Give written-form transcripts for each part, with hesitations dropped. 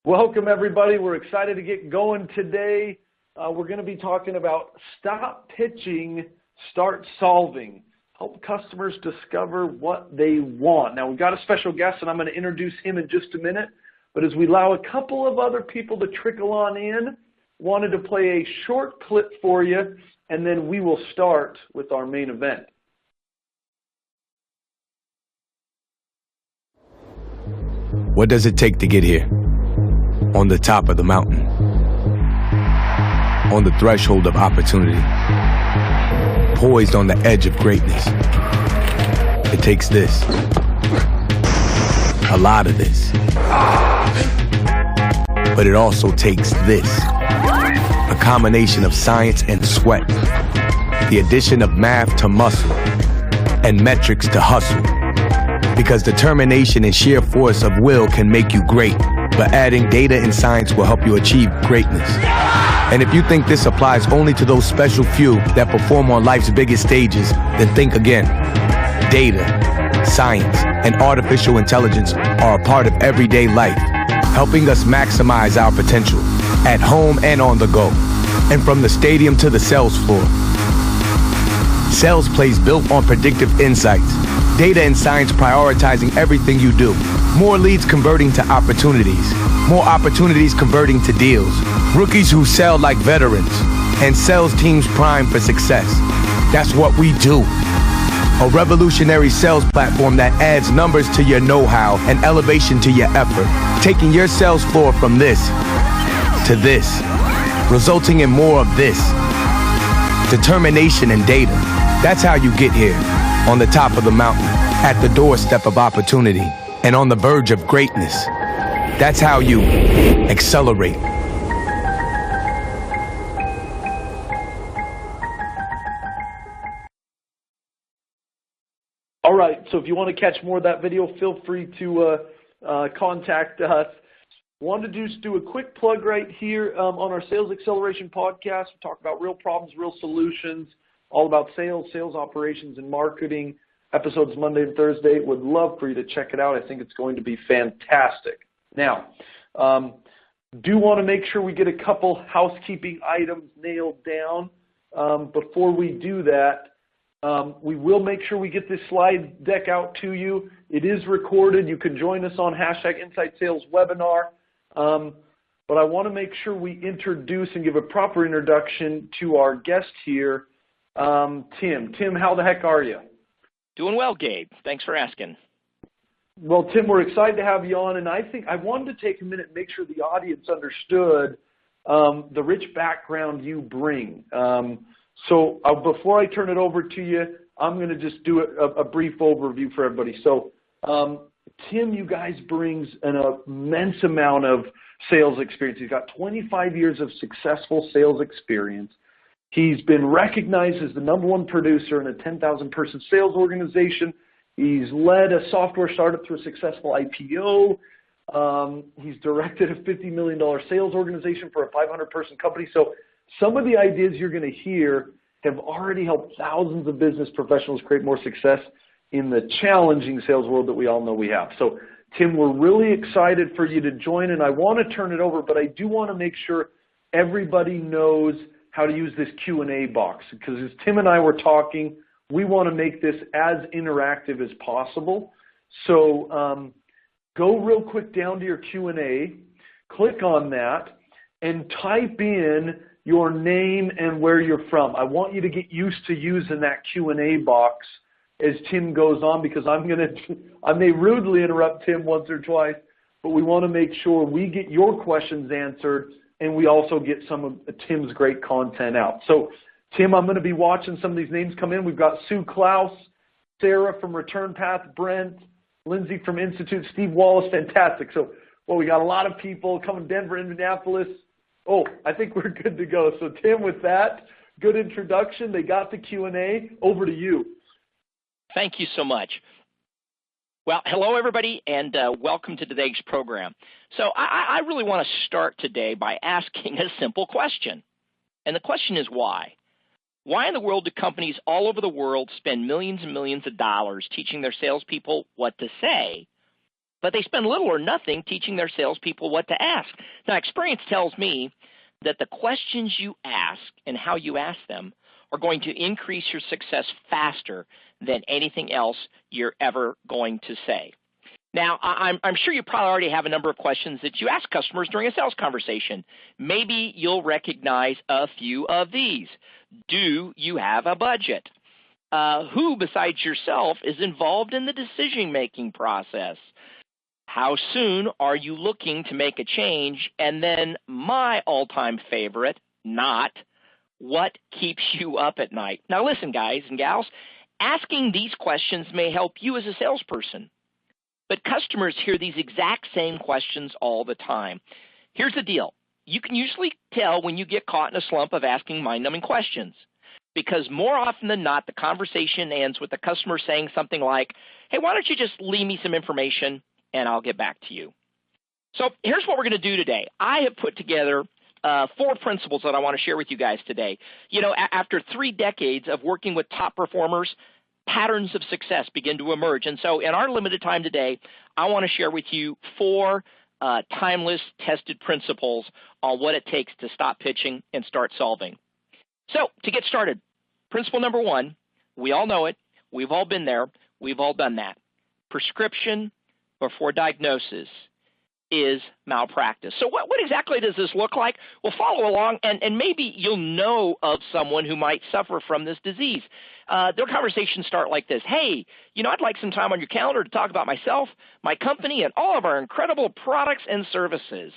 Welcome, everybody. We're excited to get going today. We're going to be talking about stop pitching, start solving. Help customers discover what they want. Now, we've got a special guest, and I'm going to introduce him in just a minute. But as we allow a couple of other people to trickle on in, wanted to play a short clip for you, and then we will start with our main event. What does it take to get here? On the top of the mountain, on the threshold of opportunity, poised on the edge of greatness. It takes this, a lot of this, but it also takes this, a combination of science and sweat, the addition of math to muscle, and metrics to hustle, because determination and sheer force of will can make you great. But adding data and science will help you achieve greatness. And if you think this applies only to those special few that perform on life's biggest stages, then think again. Data, science, and artificial intelligence are a part of everyday life, helping us maximize our potential at home and on the go, and from the stadium to the sales floor. Sales plays built on predictive insights, data and science prioritizing everything you do. More leads converting to opportunities. More opportunities converting to deals. Rookies who sell like veterans. And sales teams primed for success. That's what we do. A revolutionary sales platform that adds numbers to your know-how and elevation to your effort. Taking your sales floor from this to this. Resulting in more of this. Determination and data. That's how you get here. On the top of the mountain. At the doorstep of opportunity. And on the verge of greatness. That's how you accelerate. All right, so if you want to catch more of that video, feel free to contact us. Wanted to just do a quick plug right here on our Sales Acceleration podcast. We talk about real problems, real solutions, all about sales, sales operations, and marketing. Episodes Monday and Thursday. Would love for you to check it out. I think it's going to be fantastic. Now, do want to make sure we get a couple housekeeping items nailed down. Before we do that, we will make sure we get this slide deck out to you. It is recorded. You can join us on #InsightSales webinar. But I want to make sure we introduce and give a proper introduction to our guest here, Tim. Tim, how the heck are you? Doing well, Gabe. Thanks for asking. Well, Tim, we're excited to have you on, and I think I wanted to take a minute and make sure the audience understood the rich background you bring. So before I turn it over to you, I'm going to just do a brief overview for everybody. So, Tim, you guys brings an immense amount of sales experience. He's got 25 years of successful sales experience. He's been recognized as the #1 producer in a 10,000-person sales organization. He's led a software startup through a successful IPO. He's directed a $50 million sales organization for a 500-person company. So some of the ideas you're going to hear have already helped thousands of business professionals create more success in the challenging sales world that we all know we have. So, Tim, we're really excited for you to join, and I want to turn it over, but I do want to make sure everybody knows how to use this Q&A box, because as Tim and I were talking, we want to make this as interactive as possible. So go real quick down to your Q&A, click on that, and type in your name and where you're from. I want you to get used to using that Q&A box as Tim goes on, because I may rudely interrupt Tim once or twice, but we want to make sure we get your questions answered and we also get some of Tim's great content out. So, Tim, I'm going to be watching some of these names come in. We've got Sue Klaus, Sarah from Return Path, Brent, Lindsay from Institute, Steve Wallace, fantastic. So, well, we got a lot of people coming, Denver, Indianapolis. Oh, I think we're good to go. So, Tim, with that, good introduction. They got the Q&A. Over to you. Thank you so much. Well, hello, everybody, and welcome to today's program. So I really want to start today by asking a simple question. And the question is why? Why in the world do companies all over the world spend millions and millions of dollars teaching their salespeople what to say, but they spend little or nothing teaching their salespeople what to ask. Now, experience tells me that the questions you ask and how you ask them are going to increase your success faster than anything else you're ever going to say. Now, I'm sure you probably already have a number of questions that you ask customers during a sales conversation. Maybe you'll recognize a few of these. Do you have a budget? Who besides yourself is involved in the decision-making process? How soon are you looking to make a change? And then my all-time favorite, not what keeps you up at night. Now listen, guys and gals, asking these questions may help you as a salesperson, but customers hear these exact same questions all the time. Here's the deal. You can usually tell when you get caught in a slump of asking mind-numbing questions, because more often than not, the conversation ends with the customer saying something like, hey, why don't you just leave me some information and I'll get back to you. So here's what we're going to do today. I have put together 4 principles that I want to share with you guys today. You know, after 3 decades of working with top performers, patterns of success begin to emerge. And so in our limited time today, I want to share with you 4 timeless, tested principles on what it takes to stop pitching and start solving. So to get started, principle number 1, we all know it. We've all been there. We've all done that. Prescription before diagnosis is malpractice. So what exactly does this look like? Well, follow along, and maybe you'll know of someone who might suffer from this disease. Their conversations start like this. Hey, you know, I'd like some time on your calendar to talk about myself, my company, and all of our incredible products and services.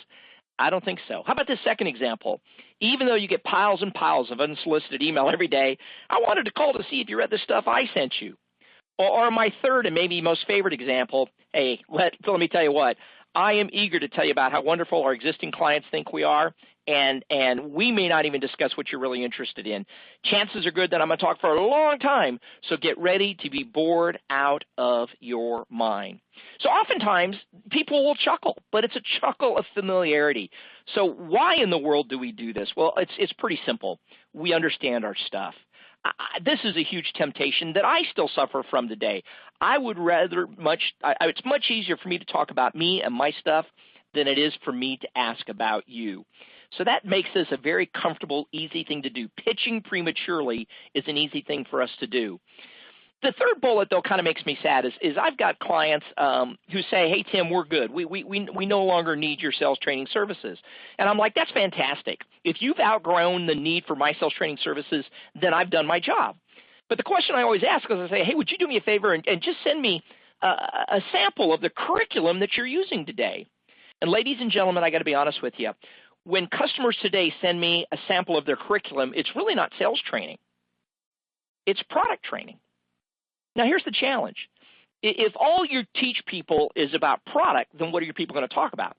I don't think so. How about this second example? Even though you get piles and piles of unsolicited email every day, I wanted to call to see if you read the stuff I sent you. Or my third and maybe most favorite example, hey, let me tell you what, I am eager to tell you about how wonderful our existing clients think we are, and we may not even discuss what you're really interested in. Chances are good that I'm going to talk for a long time, so get ready to be bored out of your mind. So oftentimes, people will chuckle, but it's a chuckle of familiarity. So why in the world do we do this? Well, it's pretty simple. We understand our stuff. This is a huge temptation that I still suffer from today. I would rather it's much easier for me to talk about me and my stuff than it is for me to ask about you. So that makes this a very comfortable, easy thing to do. Pitching prematurely is an easy thing for us to do. The third bullet, though, kind of makes me sad is I've got clients who say, hey, Tim, we're good. We no longer need your sales training services. And I'm like, that's fantastic. If you've outgrown the need for my sales training services, then I've done my job. But the question I always ask is I say, hey, would you do me a favor and just send me a sample of the curriculum that you're using today? And ladies and gentlemen, I got to be honest with you. When customers today send me a sample of their curriculum, it's really not sales training. It's product training. Now, here's the challenge. If all you teach people is about product, then what are your people going to talk about?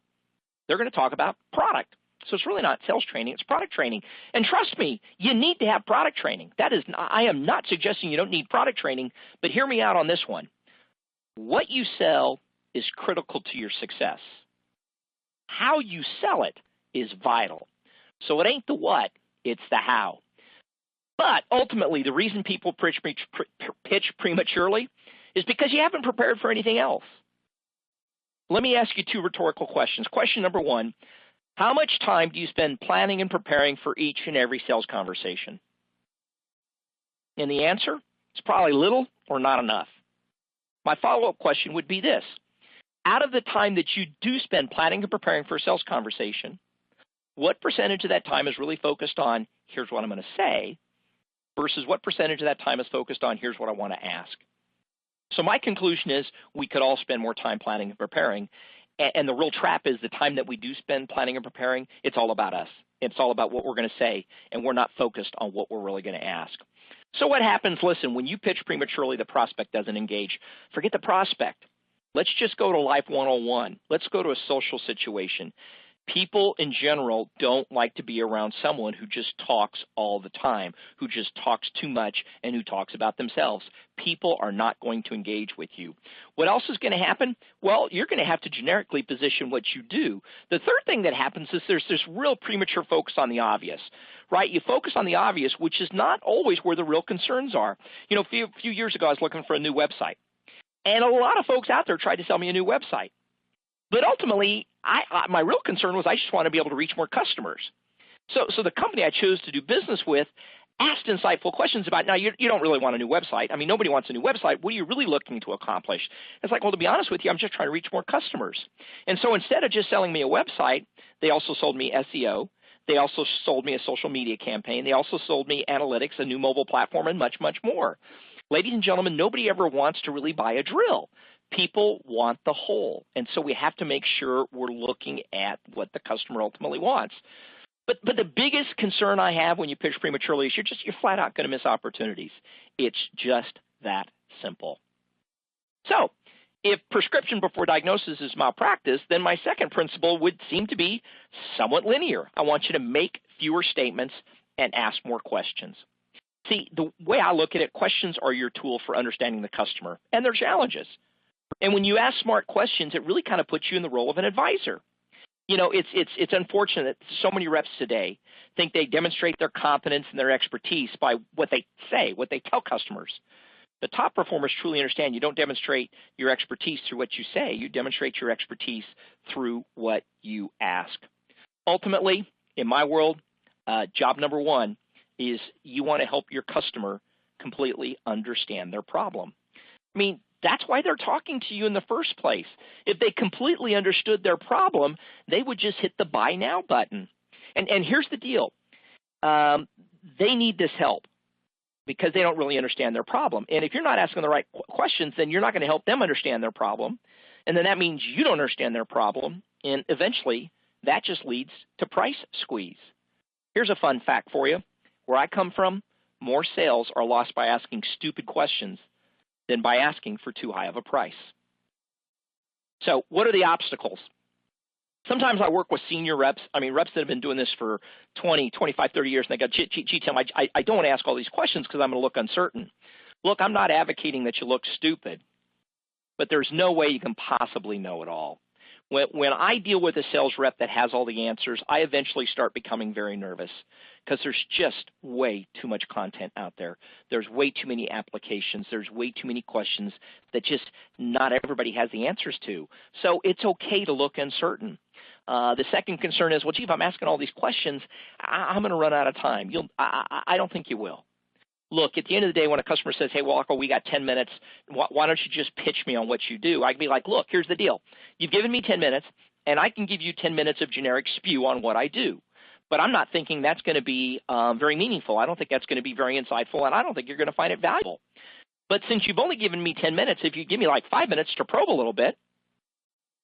They're going to talk about product. So it's really not sales training, it's product training. And trust me, you need to have product training. I am not suggesting you don't need product training, but hear me out on this one. What you sell is critical to your success. How you sell it is vital. So it ain't the what, it's the how. But ultimately, the reason people pitch prematurely is because you haven't prepared for anything else. Let me ask you 2 rhetorical questions. Question number 1, how much time do you spend planning and preparing for each and every sales conversation? And the answer is probably little or not enough. My follow-up question would be this. Out of the time that you do spend planning and preparing for a sales conversation, what percentage of that time is really focused on, here's what I'm going to say, versus what percentage of that time is focused on, here's what I want to ask? So my conclusion is we could all spend more time planning and preparing. And the real trap is the time that we do spend planning and preparing, it's all about us. It's all about what we're going to say, and we're not focused on what we're really going to ask. So what happens, listen, when you pitch prematurely, the prospect doesn't engage. Forget the prospect. Let's just go to Life 101. Let's go to a social situation. People in general don't like to be around someone who just talks all the time, who just talks too much, and who talks about themselves. People are not going to engage with you. What else is going to happen? Well, you're going to have to generically position what you do. The third thing that happens is there's this real premature focus on the obvious, right? You focus on the obvious, which is not always where the real concerns are. You know, a few years ago, I was looking for a new website. And a lot of folks out there tried to sell me a new website. But ultimately, my real concern was I just want to be able to reach more customers. So the company I chose to do business with asked insightful questions about, now, you don't really want a new website. I mean, nobody wants a new website. What are you really looking to accomplish? It's like, well, to be honest with you, I'm just trying to reach more customers. And so instead of just selling me a website, they also sold me SEO. They also sold me a social media campaign. They also sold me analytics, a new mobile platform, and much, much more. Ladies and gentlemen, nobody ever wants to really buy a drill. People want the whole. And so we have to make sure we're looking at what the customer ultimately wants. But the biggest concern I have when you pitch prematurely is you're flat out going to miss opportunities. It's just that simple. So if prescription before diagnosis is malpractice, then my second principle would seem to be somewhat linear. I want you to make fewer statements and ask more questions. See, the way I look at it, questions are your tool for understanding the customer and their challenges. And when you ask smart questions, it really kind of puts you in the role of an advisor. You know, it's unfortunate that so many reps today think they demonstrate their competence and their expertise by what they say, what they tell customers. The top performers truly understand you don't demonstrate your expertise through what you say. You demonstrate your expertise through what you ask. Ultimately, in my world, job number one is you want to help your customer completely understand their problem. I mean, that's why they're talking to you in the first place. If they completely understood their problem, they would just hit the buy now button. And here's the deal. They need this help because they don't really understand their problem. And if you're not asking the right questions, then you're not going to help them understand their problem. And then that means you don't understand their problem. And eventually, that just leads to price squeeze. Here's a fun fact for you. Where I come from, more sales are lost by asking stupid questions than by asking for too high of a price. So what are the obstacles? Sometimes I work with senior reps, reps that have been doing this for 20, 25, 30 years, and they go, gee, Tim, I don't want to ask all these questions because I'm going to look uncertain. Look, I'm not advocating that you look stupid, but there's no way you can possibly know it all. When I deal with a sales rep that has all the answers, I eventually start becoming very nervous because there's just way too much content out there. There's way too many applications. There's way too many questions that just not everybody has the answers to. So it's okay to look uncertain. The second concern is, well, gee, if I'm asking all these questions, I'm going to run out of time. I don't think you will. Look, at the end of the day, when a customer says, hey, Wackel, we got 10 minutes, why don't you just pitch me on what you do? I can be like, look, here's the deal. You've given me 10 minutes, and I can give you 10 minutes of generic spew on what I do. But I'm not thinking that's going to be very meaningful. I don't think that's going to be very insightful, and I don't think you're going to find it valuable. But since you've only given me 10 minutes, if you give me like 5 minutes to probe a little bit,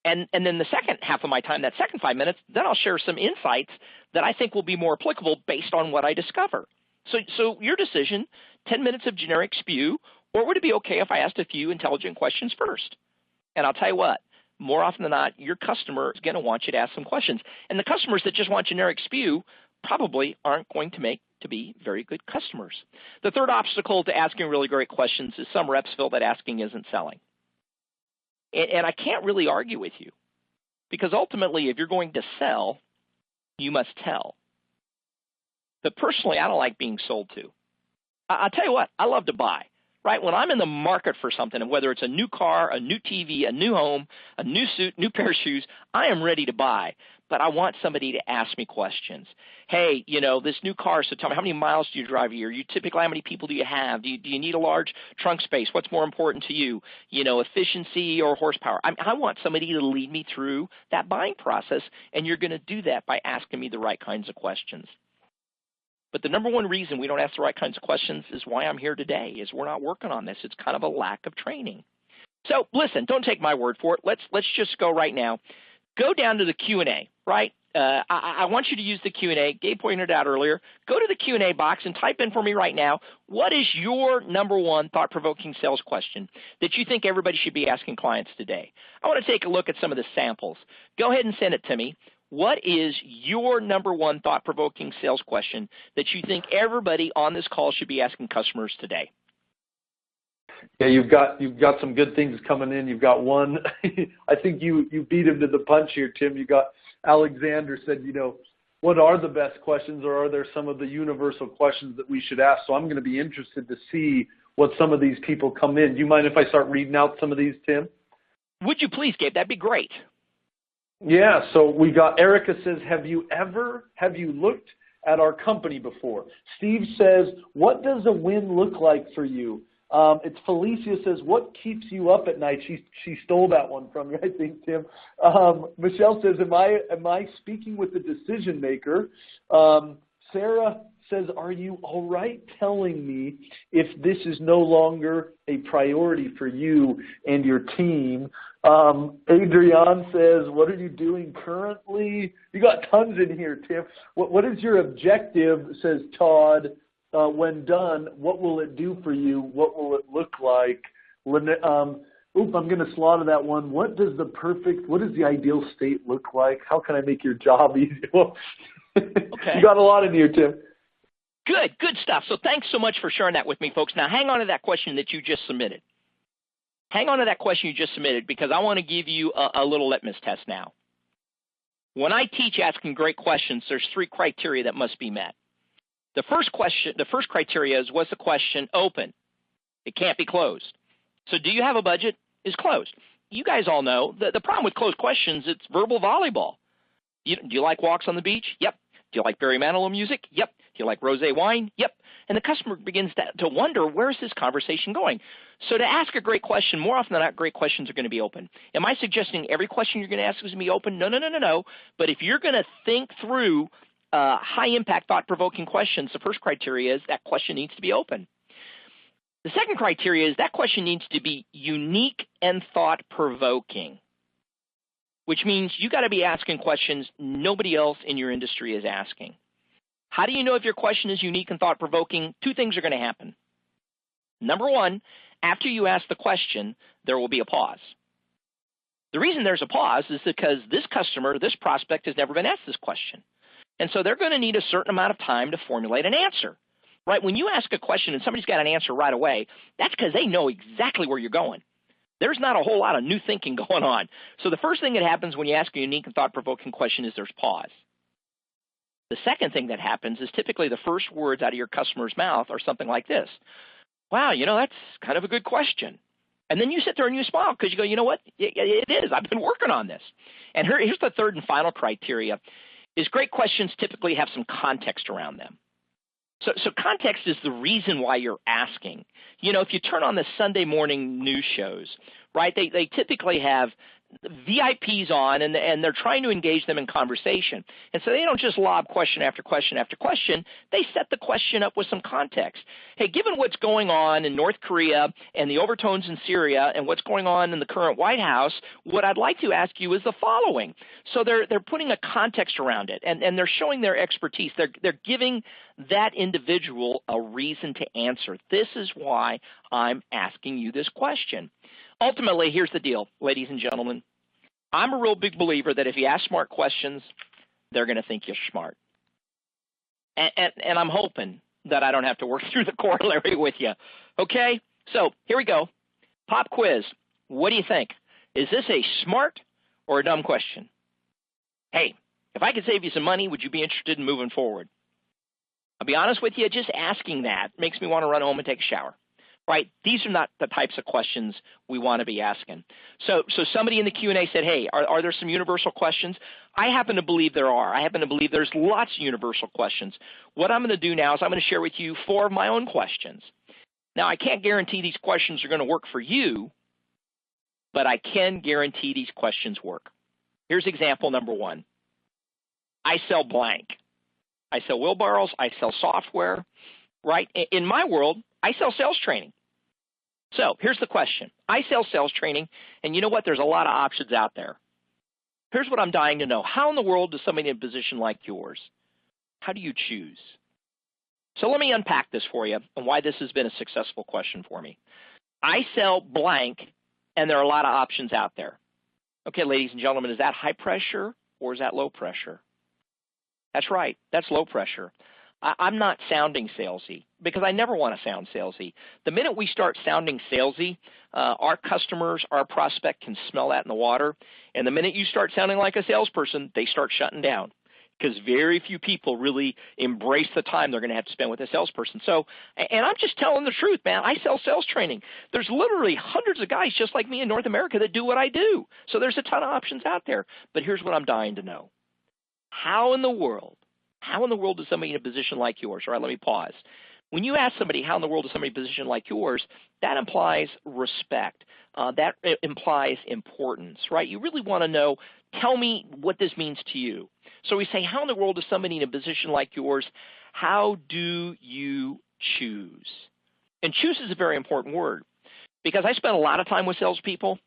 and then the second half of my time, that second 5 minutes, then I'll share some insights that I think will be more applicable based on what I discover. So your decision, 10 minutes of generic spew, or would it be okay if I asked a few intelligent questions first? And I'll tell you what, more often than not, your customer is going to want you to ask some questions. And the customers that just want generic spew probably aren't going to make to be very good customers. The third obstacle to asking really great questions is some reps feel that asking isn't selling. And I can't really argue with you because ultimately, if you're going to sell, you must tell. But personally, I don't like being sold to. I'll tell you what, I love to buy, right? When I'm in the market for something, and whether it's a new car, a new TV, a new home, a new suit, new pair of shoes, I am ready to buy. But I want somebody to ask me questions. Hey, this new car, so tell me, how many miles do you drive a year? You typically, how many people do you have? Do you need a large trunk space? What's more important to you? Efficiency or horsepower? I want somebody to lead me through that buying process, and you're going to do that by asking me the right kinds of questions. But the number one reason we don't ask the right kinds of questions is why I'm here today, is we're not working on this. It's kind of a lack of training. So listen, don't take my word for it. Let's just go right now. Go down to the Q&A, right? I want you to use the Q&A. Gabe pointed it out earlier. Go to the Q&A box and type in for me right now, what is your number one thought-provoking sales question that you think everybody should be asking clients today? I want to take a look at some of the samples. Go ahead and send it to me. What is your number one thought-provoking sales question that you think everybody on this call should be asking customers today? Yeah, you've got some good things coming in. You've got one. I think you beat him to the punch here, Tim. You got Alexander said, what are the best questions, or are there some of the universal questions that we should ask? So I'm going to be interested to see what some of these people come in. Do you mind if I start reading out some of these, Tim? Would you please, Gabe? That'd be great. Yeah, so we got Erica says, have you looked at our company before? Steve says, what does a win look like for you? It's Felicia says, what keeps you up at night? She stole that one from you, I think, Tim. Michelle says, am I speaking with the decision maker? Sarah says, are you all right telling me if this is no longer a priority for you and your team? Adrienne says, what are you doing currently? You got tons in here, Tim. What is your objective, says Todd, when done? What will it do for you? What will it look like? I'm going to slaughter that one. What does the ideal state look like? How can I make your job easier? Okay. You got a lot in here, Tim. Good stuff. So thanks so much for sharing that with me, folks. Now, hang on to that question that you just submitted. Hang on to that question you just submitted, because I want to give you a little litmus test now. When I teach asking great questions, there's 3 criteria that must be met. The first criteria is, was the question open? It can't be closed. So do you have a budget? Is closed. You guys all know the problem with closed questions, it's verbal volleyball. Do you like walks on the beach? Yep. Do you like Barry Manilow music? Yep. Do you like rosé wine? Yep. And the customer begins to wonder, where's this conversation going? So to ask a great question, more often than not, great questions are going to be open. Am I suggesting every question you're going to ask is going to be open? No. But if you're going to think through high-impact, thought-provoking questions, the first criteria is that question needs to be open. The second criteria is that question needs to be unique and thought-provoking, which means you got to be asking questions nobody else in your industry is asking. How do you know if your question is unique and thought-provoking? 2 things are going to happen. Number 1, after you ask the question, there will be a pause. The reason there's a pause is because this customer, this prospect, has never been asked this question. And so they're going to need a certain amount of time to formulate an answer. Right? When you ask a question and somebody's got an answer right away, that's because they know exactly where you're going. There's not a whole lot of new thinking going on. So the first thing that happens when you ask a unique and thought-provoking question is there's pause. The second thing that happens is typically the first words out of your customer's mouth are something like this. Wow, that's kind of a good question. And then you sit there and you smile because you go, you know what? It is. I've been working on this. And here's the third and final criteria is great questions typically have some context around them. So context is the reason why you're asking. If you turn on the Sunday morning news shows, right, they typically have VIPs on, and they're trying to engage them in conversation. And so they don't just lob question after question after question. They set the question up with some context. Hey, given what's going on in North Korea and the overtones in Syria and what's going on in the current White House, what I'd like to ask you is the following. So they're putting a context around it, and they're showing their expertise. They're giving that individual a reason to answer. This is why I'm asking you this question. Ultimately, here's the deal, ladies and gentlemen. I'm a real big believer that if you ask smart questions, they're going to think you're smart. And I'm hoping that I don't have to work through the corollary with you. Okay? So here we go. Pop quiz. What do you think? Is this a smart or a dumb question? Hey, if I could save you some money, would you be interested in moving forward? I'll be honest with you, just asking that makes me want to run home and take a shower. Right? These are not the types of questions we want to be asking. So somebody in the Q&A said, hey, are there some universal questions? I happen to believe there are. I happen to believe there's lots of universal questions. What I'm going to do now is I'm going to share with you 4 of my own questions. Now, I can't guarantee these questions are going to work for you, but I can guarantee these questions work. Here's example number 1. I sell blank. I sell wheelbarrows. I sell software. Right? In my world, I sell sales training. So here's the question. I sell sales training, and you know what? There's a lot of options out there. Here's what I'm dying to know. How in the world does somebody in a position like yours, how do you choose? So let me unpack this for you and why this has been a successful question for me. I sell blank, and there are a lot of options out there. Okay, ladies and gentlemen, is that high pressure or is that low pressure? That's right. That's low pressure. I'm not sounding salesy because I never want to sound salesy. The minute we start sounding salesy, our customers, our prospect can smell that in the water. And the minute you start sounding like a salesperson, they start shutting down. because very few people really embrace the time they're going to have to spend with a salesperson. So, and I'm just telling the truth, man. I sell sales training. There's literally hundreds of guys just like me in North America that do what I do. So there's a ton of options out there. But here's what I'm dying to know. How in the world does somebody in a position like yours, all right, let me pause. When you ask somebody how in the world is somebody in a position like yours, that implies respect. That implies importance, right? You really want to know, tell me what this means to you. So we say, how in the world is somebody in a position like yours? How do you choose? And choose is a very important word because I spend a lot of time with salespeople,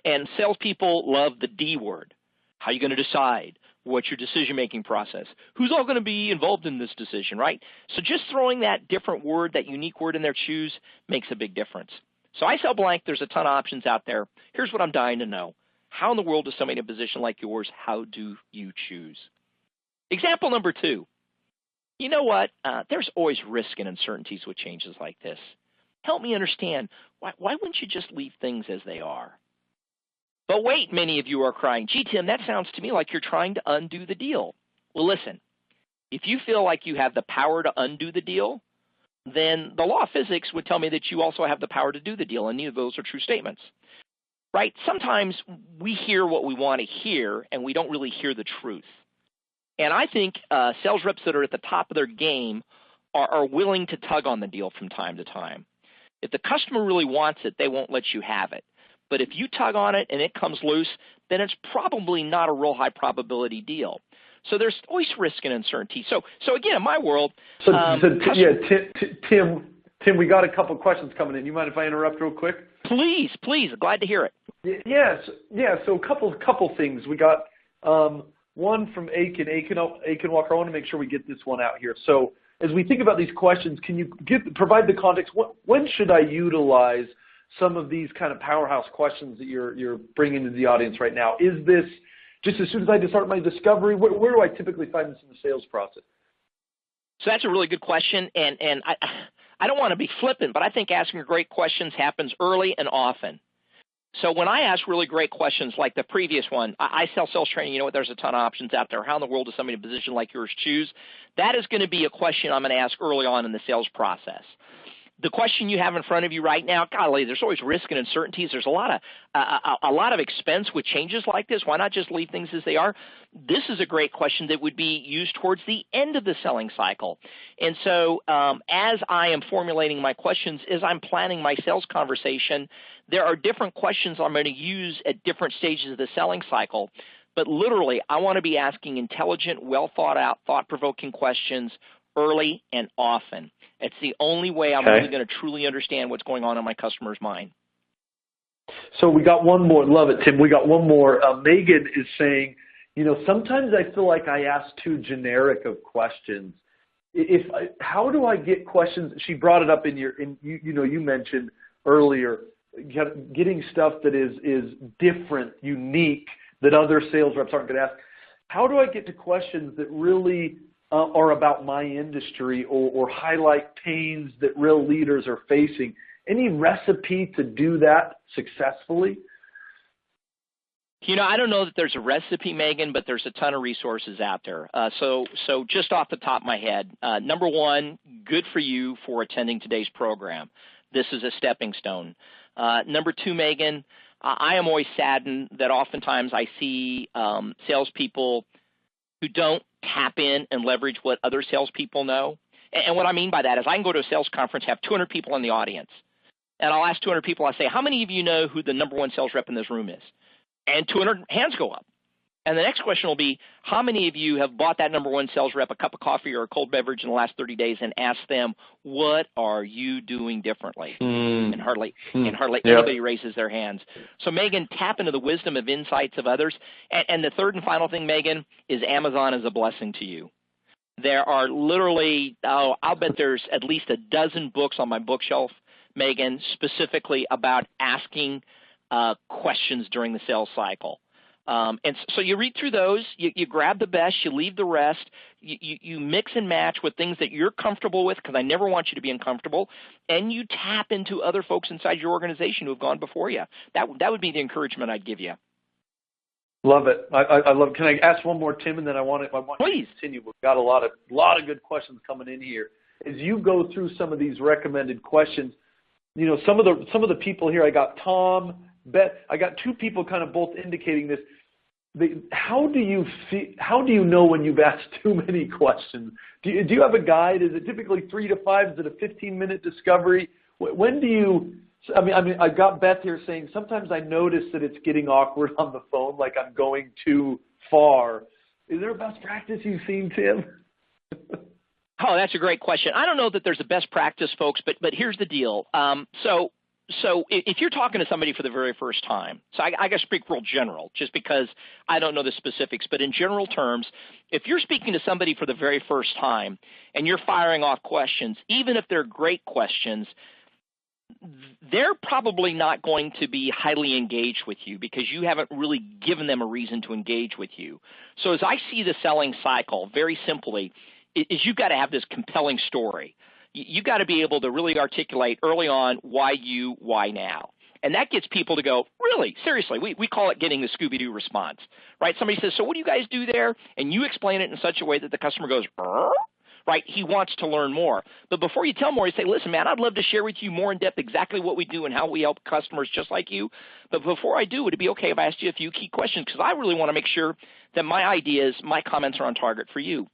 and salespeople love the D word. How are you going to decide? What's your decision-making process? Who's all going to be involved in this decision, right? So just throwing that different word, that unique word in there, choose, makes a big difference. So I sell blank. There's a ton of options out there. Here's what I'm dying to know. How in the world is somebody in a position like yours? How do you choose? Example number 2. You know what? There's always risk and uncertainties with changes like this. Help me understand. Why wouldn't you just leave things as they are? But wait, many of you are crying, gee, Tim, that sounds to me like you're trying to undo the deal. Well, listen, if you feel like you have the power to undo the deal, then the law of physics would tell me that you also have the power to do the deal, and neither of those are true statements. Right? Sometimes we hear what we want to hear, and we don't really hear the truth. And I think sales reps that are at the top of their game are willing to tug on the deal from time to time. If the customer really wants it, they won't let you have it. But if you tug on it and it comes loose, then it's probably not a real high probability deal. So there's always risk and uncertainty. So again, in my world, Tim, we got a couple of questions coming in. You mind if I interrupt real quick? Please, glad to hear it. Yes, yeah. So a couple things. We got one from Aiken Walker. I want to make sure we get this one out here. So as we think about these questions, can you provide the context? When should I utilize some of these kind of powerhouse questions that you're bringing to the audience right now? Is this just as soon as I start my discovery? Where do I typically find this in the sales process? So that's a really good question, and I don't want to be flippant, but I think asking great questions happens early and often. So when I ask really great questions like the previous one, I sell sales training. You know what? There's a ton of options out there. How in the world does somebody in a position like yours choose? That is going to be a question I'm going to ask early on in the sales process. The question you have in front of you right now, golly, there's always risk and uncertainties. There's a lot of expense with changes like this. Why not just leave things as they are? This is a great question that would be used towards the end of the selling cycle. And so as I am formulating my questions, as I'm planning my sales conversation, there are different questions I'm going to use at different stages of the selling cycle. But literally, I want to be asking intelligent, well-thought-out, thought-provoking questions early and often. It's the only way I'm really going to truly understand what's going on in my customer's mind. So we got one more. Love it, Tim. We got one more. Megan is saying, sometimes I feel like I ask too generic of questions. How do I get questions? She brought it up you mentioned earlier, getting stuff that is different, unique, that other sales reps aren't going to ask. How do I get to questions that really are about my industry or highlight pains that real leaders are facing? Any recipe to do that successfully? I don't know that there's a recipe, Megan, but there's a ton of resources out there. So just off the top of my head, number one, good for you for attending today's program. This is a stepping stone. Number two, Megan, I am always saddened that oftentimes I see salespeople who don't tap in and leverage what other salespeople know. And what I mean by that is I can go to a sales conference, have 200 people in the audience, and I'll ask 200 people, I say, how many of you know who the number one sales rep in this room is? And 200 hands go up. And the next question will be, how many of you have bought that number one sales rep a cup of coffee or a cold beverage in the last 30 days and asked them, what are you doing differently? And hardly anybody raises their hands. So, Megan, tap into the wisdom of insights of others. And the third and final thing, Megan, is Amazon is a blessing to you. There are literally, I'll bet there's at least a dozen books on my bookshelf, Megan, specifically about asking questions during the sales cycle. And so you read through those, you grab the best, you leave the rest, you mix and match with things that you're comfortable with, because I never want you to be uncomfortable, and you tap into other folks inside your organization who have gone before you. That would be the encouragement I'd give you. Love it. I love. Can I ask one more, Tim, and then I want you Please. to continue. We've got a lot of good questions coming in here. As you go through some of these recommended questions, some of the people here. I got Tom, Beth. I got two people kind of both indicating this. How do you know when you've asked too many questions? Do you have a guide? Is it typically 3 to 5? Is it a 15-minute discovery? When do you? I mean, I got Beth here saying sometimes I notice that it's getting awkward on the phone, like I'm going too far. Is there a best practice you've seen, Tim? Oh, that's a great question. I don't know that there's a best practice, folks, but here's the deal. So if you're talking to somebody for the very first time, so I got to speak real general, just because I don't know the specifics, but in general terms, if you're speaking to somebody for the very first time and you're firing off questions, even if they're great questions, they're probably not going to be highly engaged with you because you haven't really given them a reason to engage with you. So as I see the selling cycle, very simply, is you've got to have this compelling story. You got to be able to really articulate early on why you, why now. And that gets people to go, really, seriously, we call it getting the Scooby-Doo response, right? Somebody says, so what do you guys do there? And you explain it in such a way that the customer goes, right? He wants to learn more. But before you tell more, you say, listen, man, I'd love to share with you more in depth exactly what we do and how we help customers just like you. But before I do, would it be okay if I asked you a few key questions? Because I really want to make sure that my ideas, my comments are on target for you.